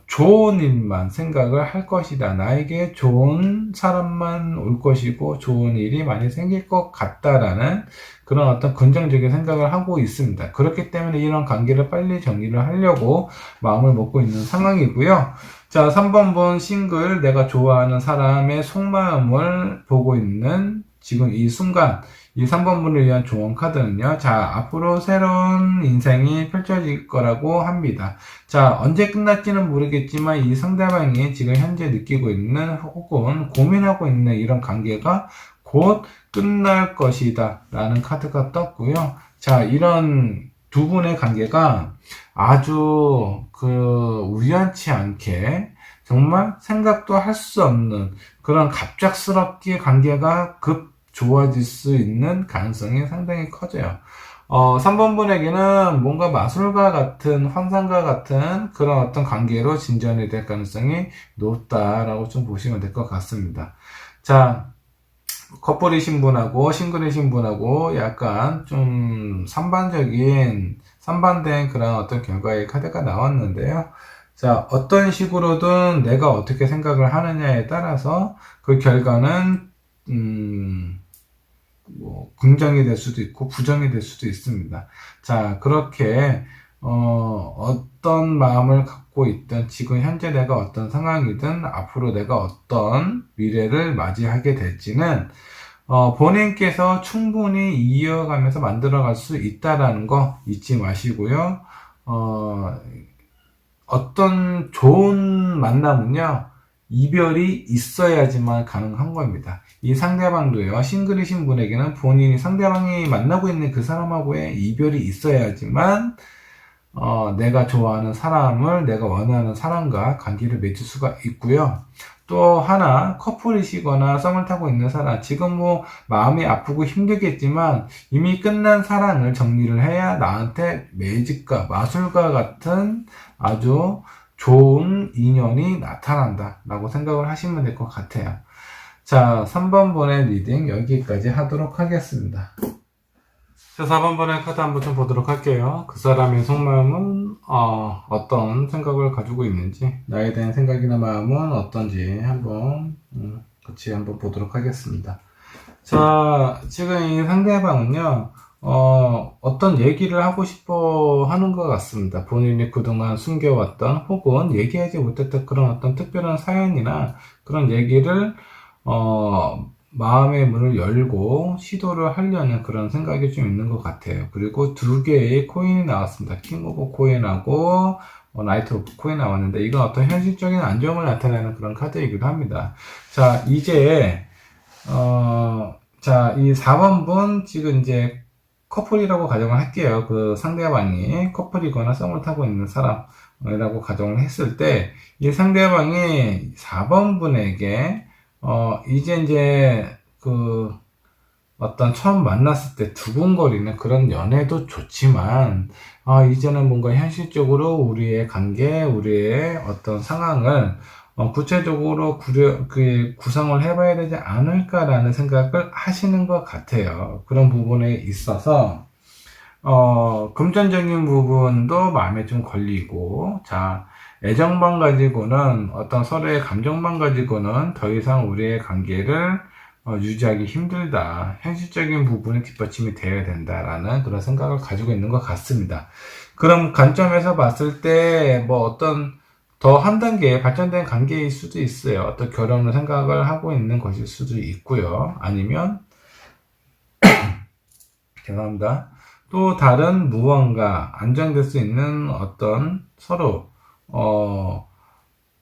좋은 일만 생각을 할 것이다. 나에게 좋은 사람만 올 것이고 좋은 일이 많이 생길 것 같다라는 그런 어떤 긍정적인 생각을 하고 있습니다. 그렇기 때문에 이런 관계를 빨리 정리를 하려고 마음을 먹고 있는 상황이고요. 자, 3번 분 싱글, 내가 좋아하는 사람의 속마음을 보고 있는 지금 이 순간, 이 3번 분을 위한 조언 카드는요. 자, 앞으로 새로운 인생이 펼쳐질 거라고 합니다. 자, 언제 끝날지는 모르겠지만 이 상대방이 지금 현재 느끼고 있는 혹은 고민하고 있는 이런 관계가 곧 끝날 것이다 라는 카드가 떴고요. 자, 이런 두 분의 관계가 아주 우연치 않게 정말 생각도 할 수 없는 그런 갑작스럽게 관계가 좋아질 수 있는 가능성이 상당히 커져요. 3번 분에게는 뭔가 마술과 같은, 환상과 같은 그런 어떤 관계로 진전이 될 가능성이 높다라고 좀 보시면 될 것 같습니다. 자, 커플이신 분하고 싱글이신 분하고 약간 좀 산반된 그런 어떤 결과의 카드가 나왔는데요. 자, 어떤 식으로든 내가 어떻게 생각을 하느냐에 따라서 그 결과는 긍정이 될 수도 있고 부정이 될 수도 있습니다. 자, 그렇게 어떤 마음을 갖고 있든 지금 현재 내가 어떤 상황이든 앞으로 내가 어떤 미래를 맞이하게 될지는 본인께서 충분히 이어가면서 만들어갈 수 있다라는 거 잊지 마시고요. 어떤 좋은 만남은요, 이별이 있어야지만 가능한 겁니다. 이 상대방도요, 싱글이신 분에게는 본인이 상대방이 만나고 있는 그 사람하고의 이별이 있어야지만, 내가 좋아하는 사람을 내가 원하는 사람과 관계를 맺을 수가 있고요. 또 하나, 커플이시거나 썸을 타고 있는 사람, 지금 뭐 마음이 아프고 힘들겠지만 이미 끝난 사랑을 정리를 해야 나한테 매직과 마술과 같은 아주 좋은 인연이 나타난다 라고 생각을 하시면 될 것 같아요. 자, 3번 번의 리딩 여기까지 하도록 하겠습니다. 자, 4번 번의 카드 한번 좀 보도록 할게요. 그 사람의 속마음은 어떤 생각을 가지고 있는지, 나에 대한 생각이나 마음은 어떤지 한번 같이 한번 보도록 하겠습니다. 자, 지금 이 상대방은요, 어떤 얘기를 하고 싶어 하는 것 같습니다. 본인이 그동안 숨겨왔던 혹은 얘기하지 못했던 그런 어떤 특별한 사연이나 그런 얘기를 마음의 문을 열고 시도를 하려는 그런 생각이 좀 있는 것 같아요. 그리고 두 개의 코인이 나왔습니다. 킹 오브 코인하고 나이트 오브 코인 나왔는데 이건 어떤 현실적인 안정을 나타내는 그런 카드이기도 합니다. 자, 이제 자, 이 4번 분 지금 이제 커플이라고 가정을 할게요. 그 상대방이 커플이거나 썸을 타고 있는 사람이라고 가정을 했을 때 이 상대방이 4번 분에게 이제 그 어떤 처음 만났을 때 두근거리는 그런 연애도 좋지만, 이제는 뭔가 현실적으로 우리의 관계, 우리의 어떤 상황을 구체적으로 구상을 해봐야 되지 않을까라는 생각을 하시는 것 같아요. 그런 부분에 있어서, 금전적인 부분도 마음에 좀 걸리고, 자, 애정만 가지고는 어떤 서로의 감정만 가지고는 더 이상 우리의 관계를 유지하기 힘들다. 현실적인 부분이 뒷받침이 되어야 된다라는 그런 생각을 가지고 있는 것 같습니다. 그럼 관점에서 봤을 때 뭐 어떤 더 한 단계 발전된 관계일 수도 있어요. 어떤 결혼을 생각을 하고 있는 것일 수도 있고요. 아니면 죄송합니다. 또 다른 무언가 안정될 수 있는 어떤 서로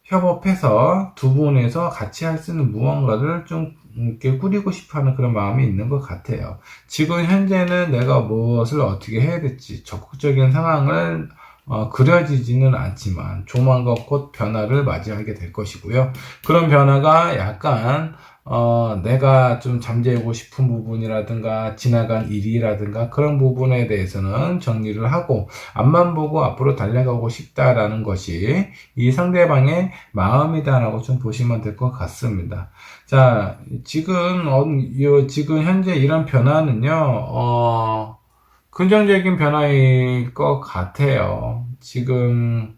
협업해서 두 분에서 같이 할 수 있는 무언가를 좀 이렇게 꾸리고 싶어 하는 그런 마음이 있는 것 같아요. 지금 현재는 내가 무엇을 어떻게 해야 될지 적극적인 상황을 그려지지는 않지만 조만간 곧 변화를 맞이하게 될 것이고요. 그런 변화가 약간 내가 좀 잠재우고 싶은 부분이라든가 지나간 일이라든가 그런 부분에 대해서는 정리를 하고 앞만 보고 앞으로 달려가고 싶다라는 것이 이 상대방의 마음이다라고 좀 보시면 될 것 같습니다. 자, 지금 현재 이런 변화는요, 긍정적인 변화일 것 같아요. 지금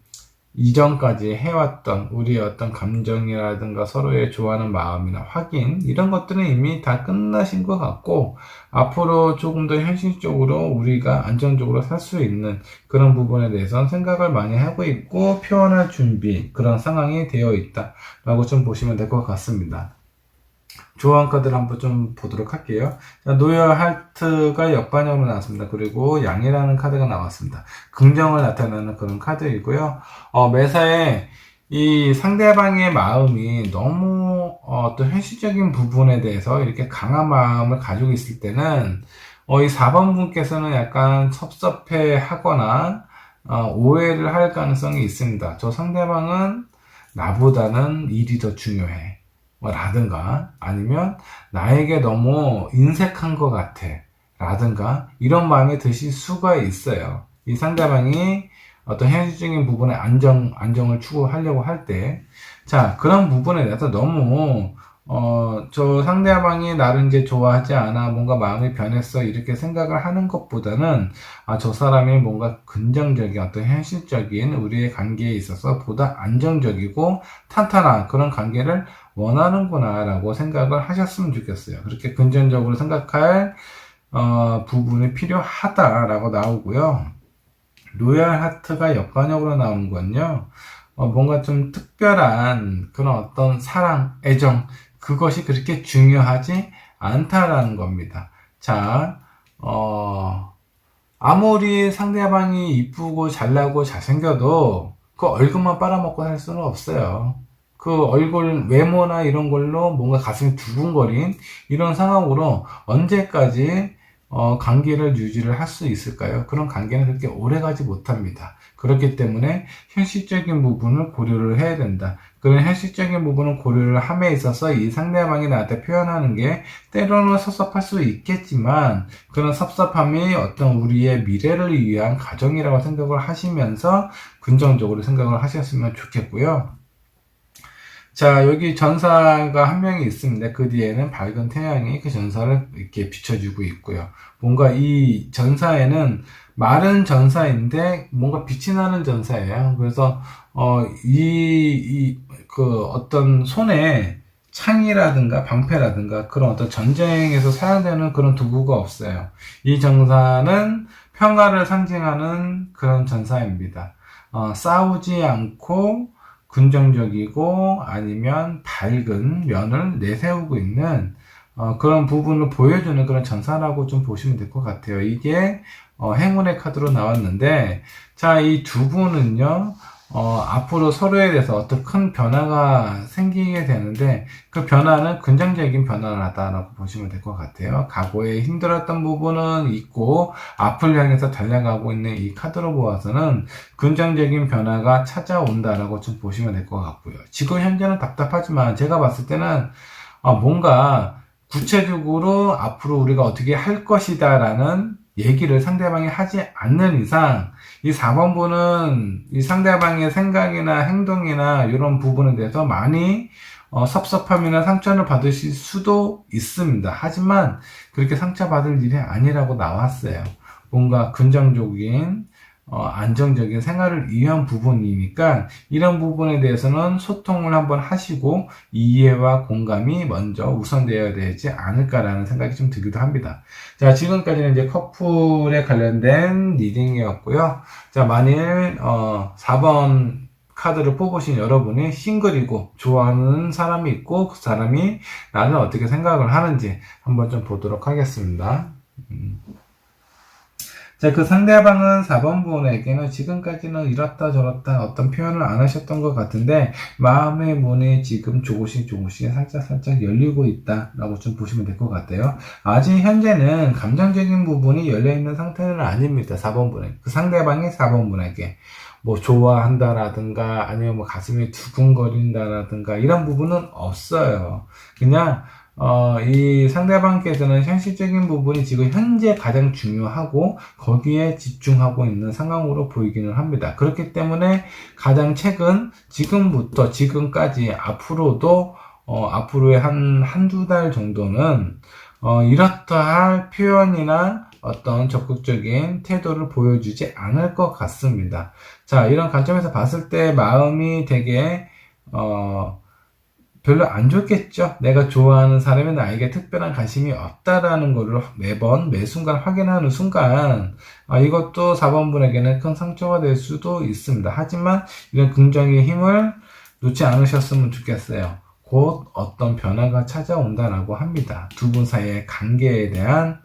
이전까지 해왔던 우리의 어떤 감정이라든가 서로의 좋아하는 마음이나 확인 이런 것들은 이미 다 끝나신 것 같고 앞으로 조금 더 현실적으로 우리가 안정적으로 살 수 있는 그런 부분에 대해서 생각을 많이 하고 있고 표현할 준비 그런 상황이 되어 있다 라고 좀 보시면 될 것 같습니다. 조언 카드를 한번 좀 보도록 할게요. 자, 노열 하트가 역반영으로 나왔습니다. 그리고 양이라는 카드가 나왔습니다. 긍정을 나타내는 그런 카드이고요. 매사에 이 상대방의 마음이 너무 어떤 현실적인 부분에 대해서 이렇게 강한 마음을 가지고 있을 때는 이 4번 분께서는 약간 섭섭해 하거나 오해를 할 가능성이 있습니다. 저 상대방은 나보다는 일이 더 중요해. 라든가 아니면 나에게 너무 인색한 것 같아 라든가 이런 마음이 드실 수가 있어요. 이 상대방이 어떤 현실적인 부분에 안정을 추구하려고 할 때, 자, 그런 부분에 대해서 너무 저 상대방이 나를 이제 좋아하지 않아, 뭔가 마음이 변했어, 이렇게 생각을 하는 것보다는, 저 사람이 뭔가 긍정적인 어떤 현실적인 우리의 관계에 있어서 보다 안정적이고 탄탄한 그런 관계를 원하는구나, 라고 생각을 하셨으면 좋겠어요. 그렇게 긍정적으로 생각할, 부분이 필요하다라고 나오고요. 로얄 하트가 역관역으로 나오는 건요. 뭔가 좀 특별한 그런 어떤 사랑, 애정, 그것이 그렇게 중요하지 않다라는 겁니다. 자, 아무리 상대방이 이쁘고 잘나고 잘생겨도 그 얼굴만 빨아먹고 살 수는 없어요. 그 얼굴 외모나 이런 걸로 뭔가 가슴이 두근거린 이런 상황으로 언제까지 관계를 유지를 할 수 있을까요? 그런 관계는 그렇게 오래 가지 못합니다. 그렇기 때문에 현실적인 부분을 고려를 해야 된다. 그런 현실적인 부분을 고려를 함에 있어서 이 상대방이 나한테 표현하는 게 때로는 섭섭할 수 있겠지만 그런 섭섭함이 어떤 우리의 미래를 위한 가정이라고 생각을 하시면서 긍정적으로 생각을 하셨으면 좋겠고요. 자, 여기 전사가 한 명이 있습니다. 그 뒤에는 밝은 태양이 그 전사를 이렇게 비춰주고 있고요. 뭔가 이 전사에는 마른 전사인데 뭔가 빛이 나는 전사예요. 그래서 그 어떤 손에 창이라든가 방패라든가 그런 어떤 전쟁에서 사용되는 그런 도구가 없어요. 이 전사는 평화를 상징하는 그런 전사입니다. 싸우지 않고 긍정적이고 아니면 밝은 면을 내세우고 있는 그런 부분을 보여주는 그런 전사라고 좀 보시면 될 것 같아요. 이게 행운의 카드로 나왔는데, 자, 이 두 분은요, 앞으로 서로에 대해서 어떤 큰 변화가 생기게 되는데, 그 변화는 긍정적인 변화다라고 보시면 될 것 같아요. 과거에 힘들었던 부분은 있고, 앞을 향해서 달려가고 있는 이 카드로 보아서는 긍정적인 변화가 찾아온다라고 좀 보시면 될 것 같고요. 지금 현재는 답답하지만, 제가 봤을 때는, 뭔가 구체적으로 앞으로 우리가 어떻게 할 것이다라는 얘기를 상대방이 하지 않는 이상 이 4번분은 이 상대방의 생각이나 행동이나 이런 부분에 대해서 많이 섭섭함이나 상처를 받으실 수도 있습니다. 하지만 그렇게 상처받을 일이 아니라고 나왔어요. 뭔가 긍정적인 안정적인 생활을 위한 부분이니까 이런 부분에 대해서는 소통을 한번 하시고 이해와 공감이 먼저 우선되어야 되지 않을까라는 생각이 좀 들기도 합니다. 자, 지금까지는 이제 커플에 관련된 리딩이었고요. 자, 만일 4번 카드를 뽑으신 여러분이 싱글이고 좋아하는 사람이 있고 그 사람이 나는 어떻게 생각을 하는지 한번 좀 보도록 하겠습니다. 자, 그 상대방은 4번 분에게는 지금까지는 이렇다 저렇다 어떤 표현을 안 하셨던 것 같은데 마음의 문이 지금 조금씩 살짝 열리고 있다라고 좀 보시면 될 것 같아요. 아직 현재는 감정적인 부분이 열려있는 상태는 아닙니다. 4번 분에. 그 상대방이 4번 분에게 뭐 좋아한다라든가 아니면 뭐 가슴이 두근거린다라든가 이런 부분은 없어요. 그냥 이 상대방께서는 현실적인 부분이 지금 현재 가장 중요하고 거기에 집중하고 있는 상황으로 보이기는 합니다. 그렇기 때문에 가장 최근 지금부터 지금까지 앞으로도 앞으로의 한두 달 정도는 이렇다 표현이나 어떤 적극적인 태도를 보여주지 않을 것 같습니다. 자, 이런 관점에서 봤을 때 마음이 되게 별로 안 좋겠죠. 내가 좋아하는 사람이 나에게 특별한 관심이 없다라는 것을 매번 매 순간 확인하는 순간 이것도 4번 분에게는 큰 상처가 될 수도 있습니다. 하지만 이런 긍정의 힘을 놓지 않으셨으면 좋겠어요. 곧 어떤 변화가 찾아온다라고 합니다. 두 분 사이의 관계에 대한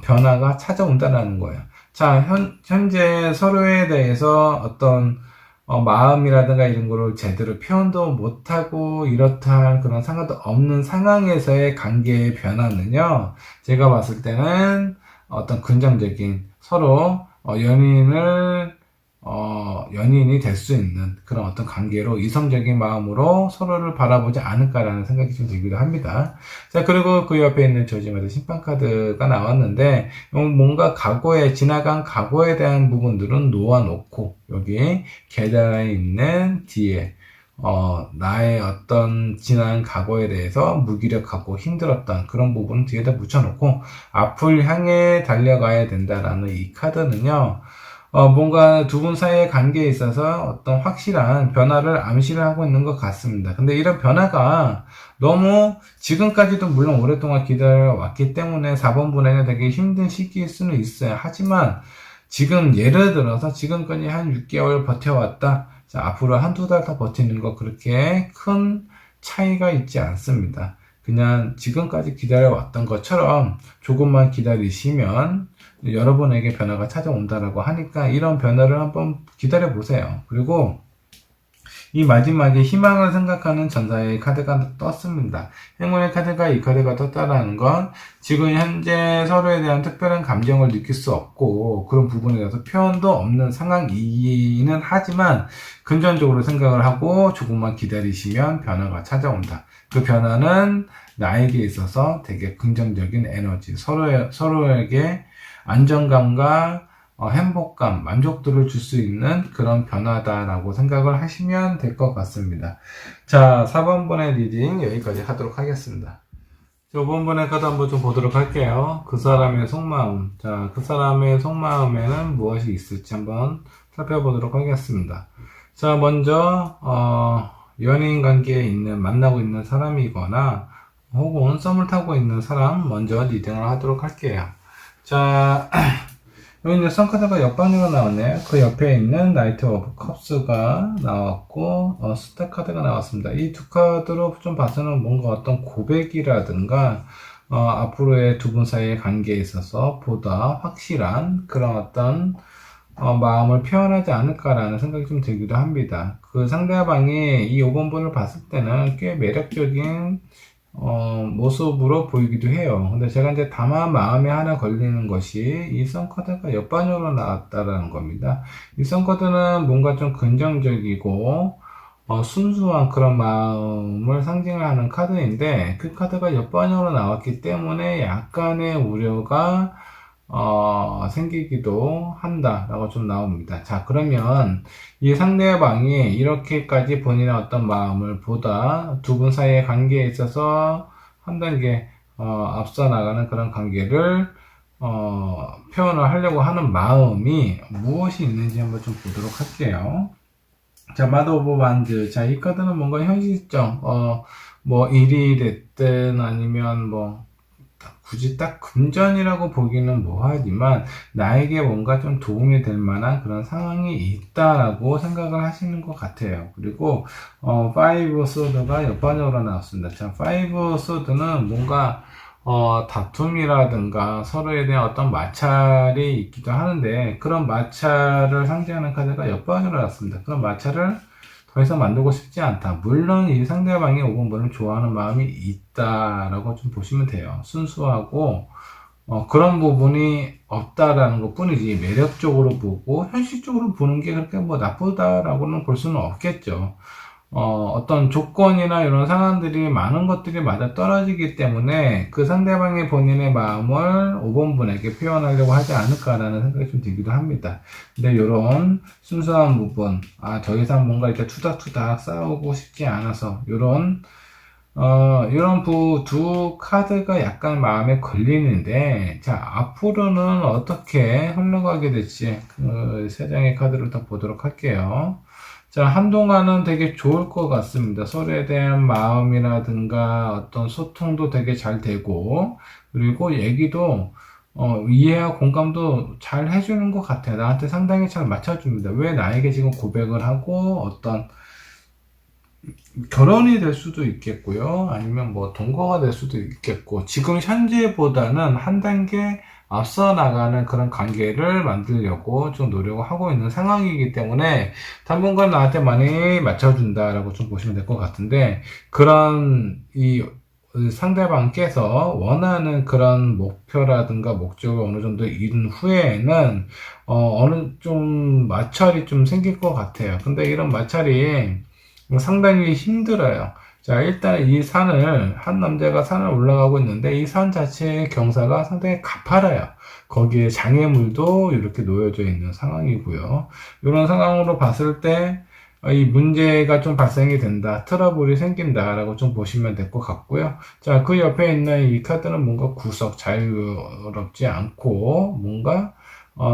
변화가 찾아온다라는 거예요. 자, 현재 서로에 대해서 어떤 마음이라든가 이런 거를 제대로 표현도 못하고 이렇다 그런 상관도 없는 상황에서의 관계의 변화는요, 제가 봤을 때는 어떤 긍정적인 서로 연인이 될 수 있는 그런 어떤 관계로 이성적인 마음으로 서로를 바라보지 않을까라는 생각이 좀 들기도 합니다. 자, 그리고 그 옆에 있는 조지마드 심판카드가 나왔는데, 뭔가 지나간 과거에 대한 부분들은 놓아놓고, 여기 계단에 있는 뒤에, 나의 어떤 지난 과거에 대해서 무기력하고 힘들었던 그런 부분을 뒤에다 묻혀놓고 앞을 향해 달려가야 된다라는 이 카드는요, 뭔가 두 분 사이의 관계에 있어서 어떤 확실한 변화를 암시를 하고 있는 것 같습니다. 근데 이런 변화가 너무 지금까지도 물론 오랫동안 기다려왔기 때문에 4번 분에는 되게 힘든 시기일 수는 있어요. 하지만 지금 예를 들어서 지금까지 한 6개월 버텨왔다. 자, 앞으로 한두 달 더 버티는 거 그렇게 큰 차이가 있지 않습니다. 그냥 지금까지 기다려왔던 것처럼 조금만 기다리시면 여러분에게 변화가 찾아온다라고 하니까 이런 변화를 한번 기다려 보세요. 그리고 이 마지막에 희망을 생각하는 전사의 카드가 떴습니다. 행운의 카드가 이 카드가 떴다라는 건 지금 현재 서로에 대한 특별한 감정을 느낄 수 없고 그런 부분에 대해서 표현도 없는 상황이기는 하지만 긍정적으로 생각을 하고 조금만 기다리시면 변화가 찾아온다. 그 변화는 나에게 있어서 되게 긍정적인 에너지, 서로에게 안정감과 행복감, 만족도를 줄 수 있는 그런 변화다라고 생각을 하시면 될 것 같습니다. 자, 4번분의 리딩 여기까지 하도록 하겠습니다. 5번분의 카드 한번 좀 보도록 할게요. 그 사람의 속마음. 자, 그 사람의 속마음에는 무엇이 있을지 한번 살펴보도록 하겠습니다. 자, 먼저, 연인 관계에 만나고 있는 사람이거나, 혹은 썸을 타고 있는 사람, 먼저 리딩을 하도록 할게요. 자, 여기 이제 선카드가 옆방으로 나왔네요. 그 옆에 있는 나이트 오브 컵스가 나왔고, 스타 카드가 나왔습니다. 이 두 카드로 좀 봐서는 뭔가 어떤 고백이라든가, 앞으로의 두 분 사이의 관계에 있어서 보다 확실한 그런 어떤, 마음을 표현하지 않을까라는 생각이 좀 들기도 합니다. 그 상대방이 이 5번 분을 봤을 때는 꽤 매력적인 모습으로 보이기도 해요. 근데 제가 이제 다만 마음에 하나 걸리는 것이 이 선커드가 옆반으로 나왔다라는 겁니다. 이 선커드는 뭔가 좀 긍정적이고 순수한 그런 마음을 상징하는 카드인데 그 카드가 옆반으로 나왔기 때문에 약간의 우려가 생기기도 한다라고 좀 나옵니다. 자, 그러면 이 상대방이 이렇게까지 본인의 어떤 마음을 보다 두 분 사이의 관계에 있어서 한 단계 앞서 나가는 그런 관계를 표현을 하려고 하는 마음이 무엇이 있는지 한번 좀 보도록 할게요. 자, 마더 오브 반즈. 자, 이 카드는 뭔가 현실적, 뭐 일이 됐든 아니면 뭐 굳이 딱 금전이라고 보기는 뭐하지만 나에게 뭔가 좀 도움이 될 만한 그런 상황이 있다라고 생각을 하시는 것 같아요. 그리고 파이브 소드가 옆반으로 나왔습니다. 자, 파이브 소드는 뭔가 다툼이라든가 서로에 대한 어떤 마찰이 있기도 하는데 그런 마찰을 상징하는 카드가 옆반으로 나왔습니다. 그런 마찰을 더 이상 만들고 싶지 않다. 물론 이 상대방이 5번분을 좋아하는 마음이 있다라고 좀 보시면 돼요. 순수하고 그런 부분이 없다라는 것 뿐이지 매력적으로 보고 현실적으로 보는 게 그렇게 뭐 나쁘다라고는 볼 수는 없겠죠. 어떤 조건이나 이런 상황들이 많은 것들이 맞아 떨어지기 때문에 그 상대방의 본인의 마음을 5번분에게 표현하려고 하지 않을까라는 생각이 좀 들기도 합니다. 근데 이런 순수한 부분, 더 이상 뭔가 이렇게 투닥투닥 싸우고 싶지 않아서 이런 두 카드가 약간 마음에 걸리는데, 자, 앞으로는 어떻게 흘러가게 될지, 그 세 장의 카드를 더 보도록 할게요. 자, 한동안은 되게 좋을 것 같습니다. 서로에 대한 마음이라든가 어떤 소통도 되게 잘 되고, 그리고 얘기도, 이해와 공감도 잘 해주는 것 같아요. 나한테 상당히 잘 맞춰줍니다. 왜 나에게 지금 고백을 하고 어떤 결혼이 될 수도 있겠고요. 아니면 뭐 동거가 될 수도 있겠고, 지금 현재보다는 한 단계 앞서 나가는 그런 관계를 만들려고 좀 노력을 하고 있는 상황이기 때문에 당분간 나한테 많이 맞춰준다라고 좀 보시면 될 것 같은데, 그런 이 상대방께서 원하는 그런 목표라든가 목적을 어느 정도 이룬 후에는 어느 좀 마찰이 좀 생길 것 같아요. 근데 이런 마찰이 상당히 힘들어요. 자, 일단 이 산을, 한 남자가 산을 올라가고 있는데 이 산 자체의 경사가 상당히 가파라요. 거기에 장애물도 이렇게 놓여져 있는 상황이고요. 이런 상황으로 봤을 때, 이 문제가 좀 발생이 된다, 트러블이 생긴다라고 좀 보시면 될 것 같고요. 자, 그 옆에 있는 이 카드는 뭔가 구석, 자유롭지 않고 뭔가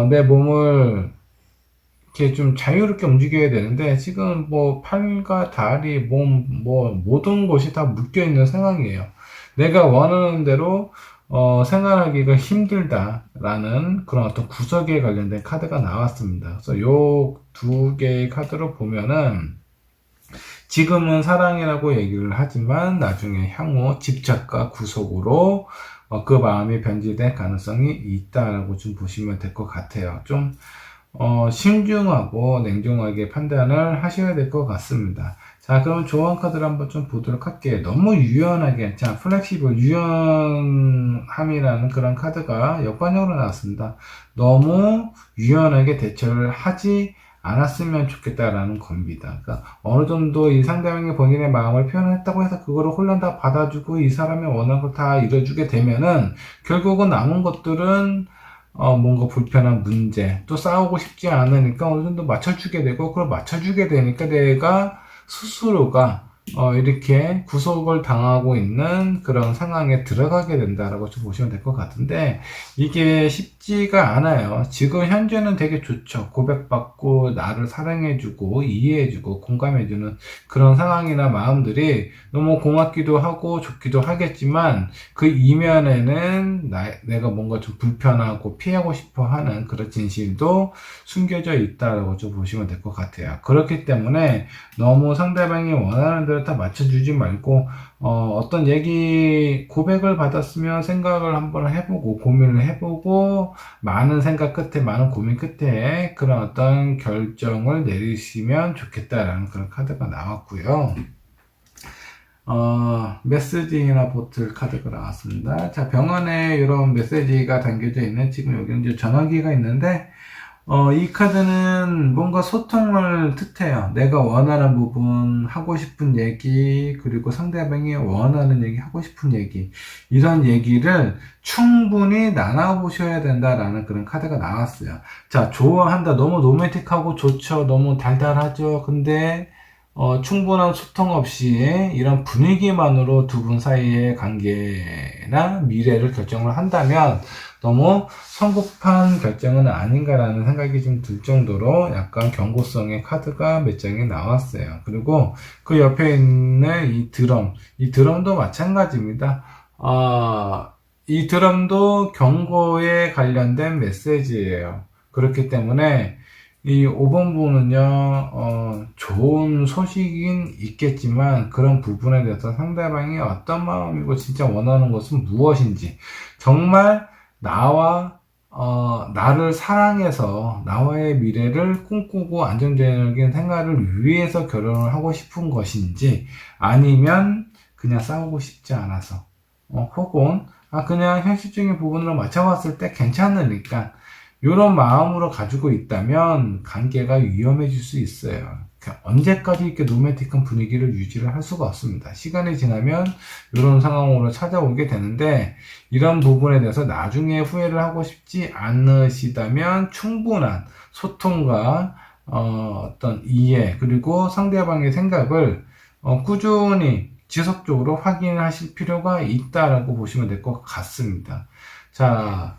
내 몸을 이렇게 좀 자유롭게 움직여야 되는데 지금 뭐 팔과 다리, 몸, 뭐 모든 것이 다 묶여 있는 상황이에요. 내가 원하는 대로 생활하기가 힘들다라는 그런 어떤 구석에 관련된 카드가 나왔습니다. 그래서 요 두 개의 카드로 보면은 지금은 사랑이라고 얘기를 하지만 나중에 향후 집착과 구속으로 그 마음이 변질될 가능성이 있다라고 좀 보시면 될 것 같아요. 좀 신중하고 냉정하게 판단을 하셔야 될 것 같습니다. 자, 그럼 조언 카드를 한번 좀 보도록 할게요. 너무 유연하게, 자, 플렉시블, 유연함이라는 그런 카드가 역반영으로 나왔습니다. 너무 유연하게 대처를 하지 않았으면 좋겠다라는 겁니다. 그러니까 어느 정도 이 상대방이 본인의 마음을 표현했다고 해서 그거를 홀랑 다 받아주고 이 사람이 원하는 걸 다 이뤄주게 되면은 결국은 남은 것들은 뭔가 불편한 문제, 또 싸우고 싶지 않으니까 어느 정도 맞춰주게 되고, 그걸 맞춰주게 되니까 내가 스스로가 이렇게 구속을 당하고 있는 그런 상황에 들어가게 된다라고 좀 보시면 될 것 같은데, 이게 쉽지가 않아요. 지금 현재는 되게 좋죠. 고백받고 나를 사랑해주고 이해해주고 공감해주는 그런 상황이나 마음들이 너무 고맙기도 하고 좋기도 하겠지만, 그 이면에는 내가 뭔가 좀 불편하고 피하고 싶어 하는 그런 진실도 숨겨져 있다라고 좀 보시면 될 것 같아요. 그렇기 때문에 너무 상대방이 원하는 대로 다 맞춰주지 말고, 어떤 얘기, 고백을 받았으면 생각을 한번 해보고, 고민을 해보고, 많은 생각 끝에, 많은 고민 끝에 그런 어떤 결정을 내리시면 좋겠다라는 그런 카드가 나왔고요. 메시지나 보틀 카드가 나왔습니다. 자, 병원에 이런 메시지가 담겨져 있는, 지금 여기 이제 전화기가 있는데, 이 카드는 뭔가 소통을 뜻해요. 내가 원하는 부분, 하고 싶은 얘기, 그리고 상대방이 원하는 얘기, 하고 싶은 얘기, 이런 얘기를 충분히 나눠보셔야 된다라는 그런 카드가 나왔어요. 자, 좋아한다. 너무 로맨틱하고 좋죠. 너무 달달하죠. 근데 충분한 소통 없이 이런 분위기만으로 두 분 사이의 관계나 미래를 결정을 한다면 너무 성급한 결정은 아닌가라는 생각이 좀 들 정도로 약간 경고성의 카드가 몇 장이 나왔어요. 그리고 그 옆에 있는 이 드럼도 마찬가지입니다. 이 드럼도 경고에 관련된 메시지예요. 그렇기 때문에 이 5번 부분은요, 좋은 소식인 있겠지만, 그런 부분에 대해서 상대방이 어떤 마음이고 진짜 원하는 것은 무엇인지, 정말 나를 사랑해서 나와의 미래를 꿈꾸고 안정적인 생활을 위해서 결혼을 하고 싶은 것인지, 아니면 그냥 싸우고 싶지 않아서, 혹은, 그냥 현실적인 부분으로 맞춰봤을 때 괜찮으니까, 이런 마음으로 가지고 있다면 관계가 위험해질 수 있어요. 언제까지 이렇게 로맨틱한 분위기를 유지를 할 수가 없습니다. 시간이 지나면 이런 상황으로 찾아오게 되는데, 이런 부분에 대해서 나중에 후회를 하고 싶지 않으시다면 충분한 소통과 어떤 이해, 그리고 상대방의 생각을 꾸준히 지속적으로 확인하실 필요가 있다라고 보시면 될 것 같습니다. 자,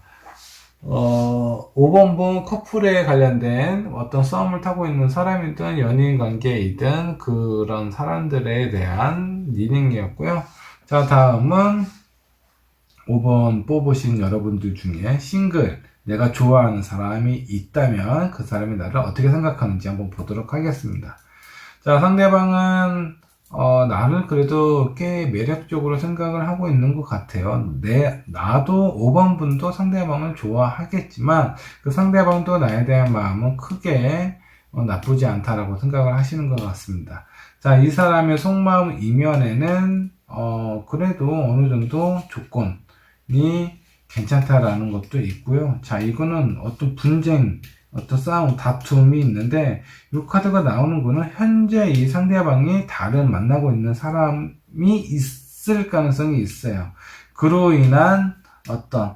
5번분 커플에 관련된 어떤 싸움을 타고 있는 사람이든 연인 관계이든 그런 사람들에 대한 리딩이었고요. 자, 다음은 5번 뽑으신 여러분들 중에 싱글, 내가 좋아하는 사람이 있다면 그 사람이 나를 어떻게 생각하는지 한번 보도록 하겠습니다. 자, 상대방은 나를 그래도 꽤 매력적으로 생각을 하고 있는 것 같아요. 나도 5번 분도 상대방을 좋아하겠지만, 그 상대방도 나에 대한 마음은 크게 나쁘지 않다라고 생각을 하시는 것 같습니다. 자, 이 사람의 속마음 이면에는, 그래도 어느 정도 조건이 괜찮다라는 것도 있고요. 자, 이거는 어떤 분쟁, 어떤 싸움, 다툼이 있는데, 이 카드가 나오는 거는 현재 이 상대방이 다른 만나고 있는 사람이 있을 가능성이 있어요. 그로 인한 어떤,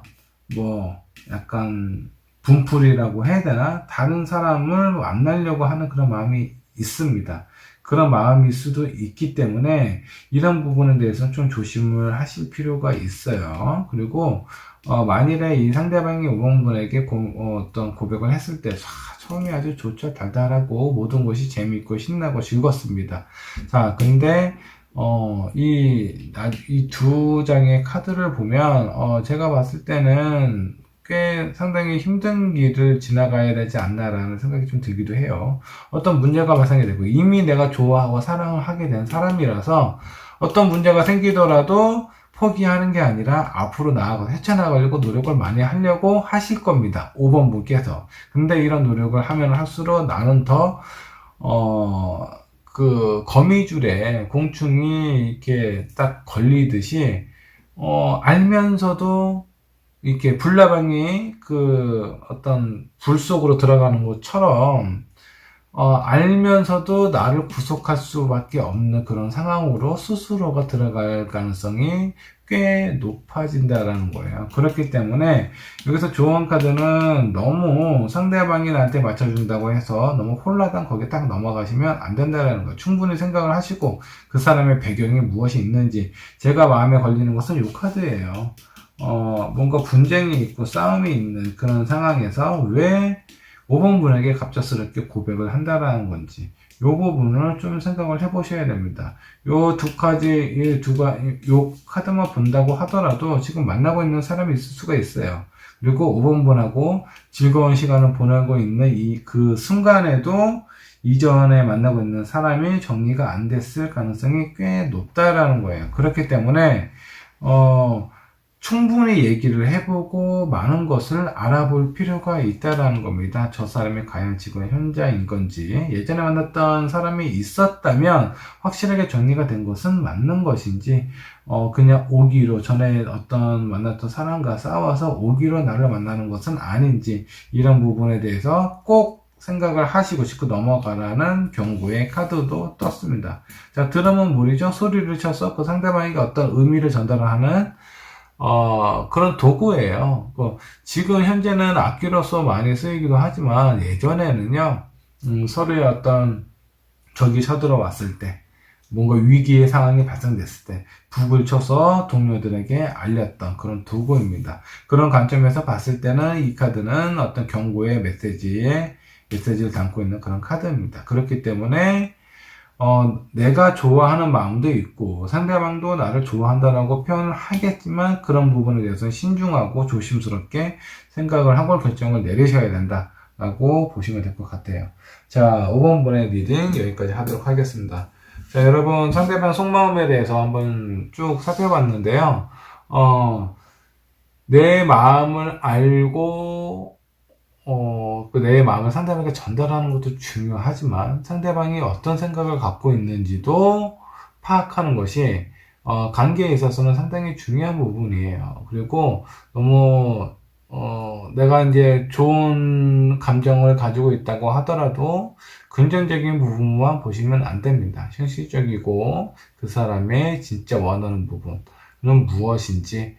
약간 분풀이라고 해야 되나? 다른 사람을 만나려고 하는 그런 마음이 있습니다. 그런 마음일 수도 있기 때문에 이런 부분에 대해서는 좀 조심을 하실 필요가 있어요. 그리고 만일에 이 상대방이 5번분에게 어떤 고백을 했을 때 처음이 아주 좋죠. 달달하고 모든 것이 재밌고 신나고 즐겁습니다. 자, 근데 이 두 장의 카드를 보면 제가 봤을 때는 꽤 상당히 힘든 길을 지나가야 되지 않나라는 생각이 좀 들기도 해요. 어떤 문제가 발생이 되고 이미 내가 좋아하고 사랑을 하게 된 사람이라서 어떤 문제가 생기더라도 포기하는 게 아니라 앞으로 나아가서 헤쳐나가려고 노력을 많이 하려고 하실 겁니다. 5번 분께서. 근데 이런 노력을 하면 할수록 나는 더 그 거미줄에 공충이 이렇게 딱 걸리듯이 알면서도 이렇게 불나방이 그 어떤 불 속으로 들어가는 것처럼 알면서도 나를 구속할 수밖에 없는 그런 상황으로 스스로가 들어갈 가능성이 꽤 높아진다라는 거예요. 그렇기 때문에 여기서 조언 카드는 너무 상대방이 나한테 맞춰준다고 해서 너무 홀라당 거기에 딱 넘어가시면 안 된다라는 거예요. 충분히 생각을 하시고 그 사람의 배경이 무엇이 있는지 제가 마음에 걸리는 것은 이 카드예요. 뭔가 분쟁이 있고 싸움이 있는 그런 상황에서 왜 5번 분에게 갑작스럽게 고백을 한다라는 건지 요 부분을 좀 생각을 해 보셔야 됩니다. 요 카드만 본다고 하더라도 지금 만나고 있는 사람이 있을 수가 있어요. 그리고 5번 분하고 즐거운 시간을 보내고 있는 그 순간에도 이전에 만나고 있는 사람이 정리가 안 됐을 가능성이 꽤 높다라는 거예요. 그렇기 때문에 충분히 얘기를 해보고 많은 것을 알아볼 필요가 있다라는 겁니다. 저 사람이 과연 지금 현자인 건지 예전에 만났던 사람이 있었다면 확실하게 정리가 된 것은 맞는 것인지 그냥 오기로 전에 어떤 만났던 사람과 싸워서 오기로 나를 만나는 것은 아닌지 이런 부분에 대해서 꼭 생각을 하시고 짚고 넘어가라는 경고의 카드도 떴습니다. 자, 드럼은 물이죠. 소리를 쳐서 그 상대방에게 어떤 의미를 전달하는 그런 도구예요. 지금 현재는 악기로서 많이 쓰이기도 하지만 예전에는요, 서로의 어떤 적이 쳐들어왔을 때, 뭔가 위기의 상황이 발생됐을 때, 북을 쳐서 동료들에게 알렸던 그런 도구입니다. 그런 관점에서 봤을 때는 이 카드는 어떤 경고의 메시지를 담고 있는 그런 카드입니다. 그렇기 때문에 내가 좋아하는 마음도 있고 상대방도 나를 좋아한다라고 표현을 하겠지만 그런 부분에 대해서는 신중하고 조심스럽게 생각을 하고 결정을 내리셔야 된다라고 보시면 될 것 같아요. 자, 5번 분의 리딩 여기까지 하도록 하겠습니다. 자, 여러분 상대방 속마음에 대해서 한번 쭉 살펴봤는데요. 내 마음을 알고 내 마음을 상대방에게 전달하는 것도 중요하지만 상대방이 어떤 생각을 갖고 있는지도 파악하는 것이 관계에 있어서는 상당히 중요한 부분이에요. 그리고 너무 내가 이제 좋은 감정을 가지고 있다고 하더라도 긍정적인 부분만 보시면 안 됩니다. 현실적이고 그 사람의 진짜 원하는 부분은 무엇인지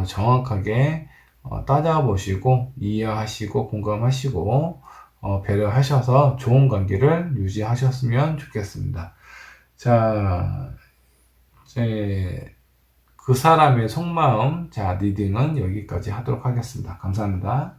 정확하게 따져보시고 이해하시고 공감하시고 배려하셔서 좋은 관계를 유지하셨으면 좋겠습니다. 자, 그 사람의 속마음 리딩은 여기까지 하도록 하겠습니다. 감사합니다.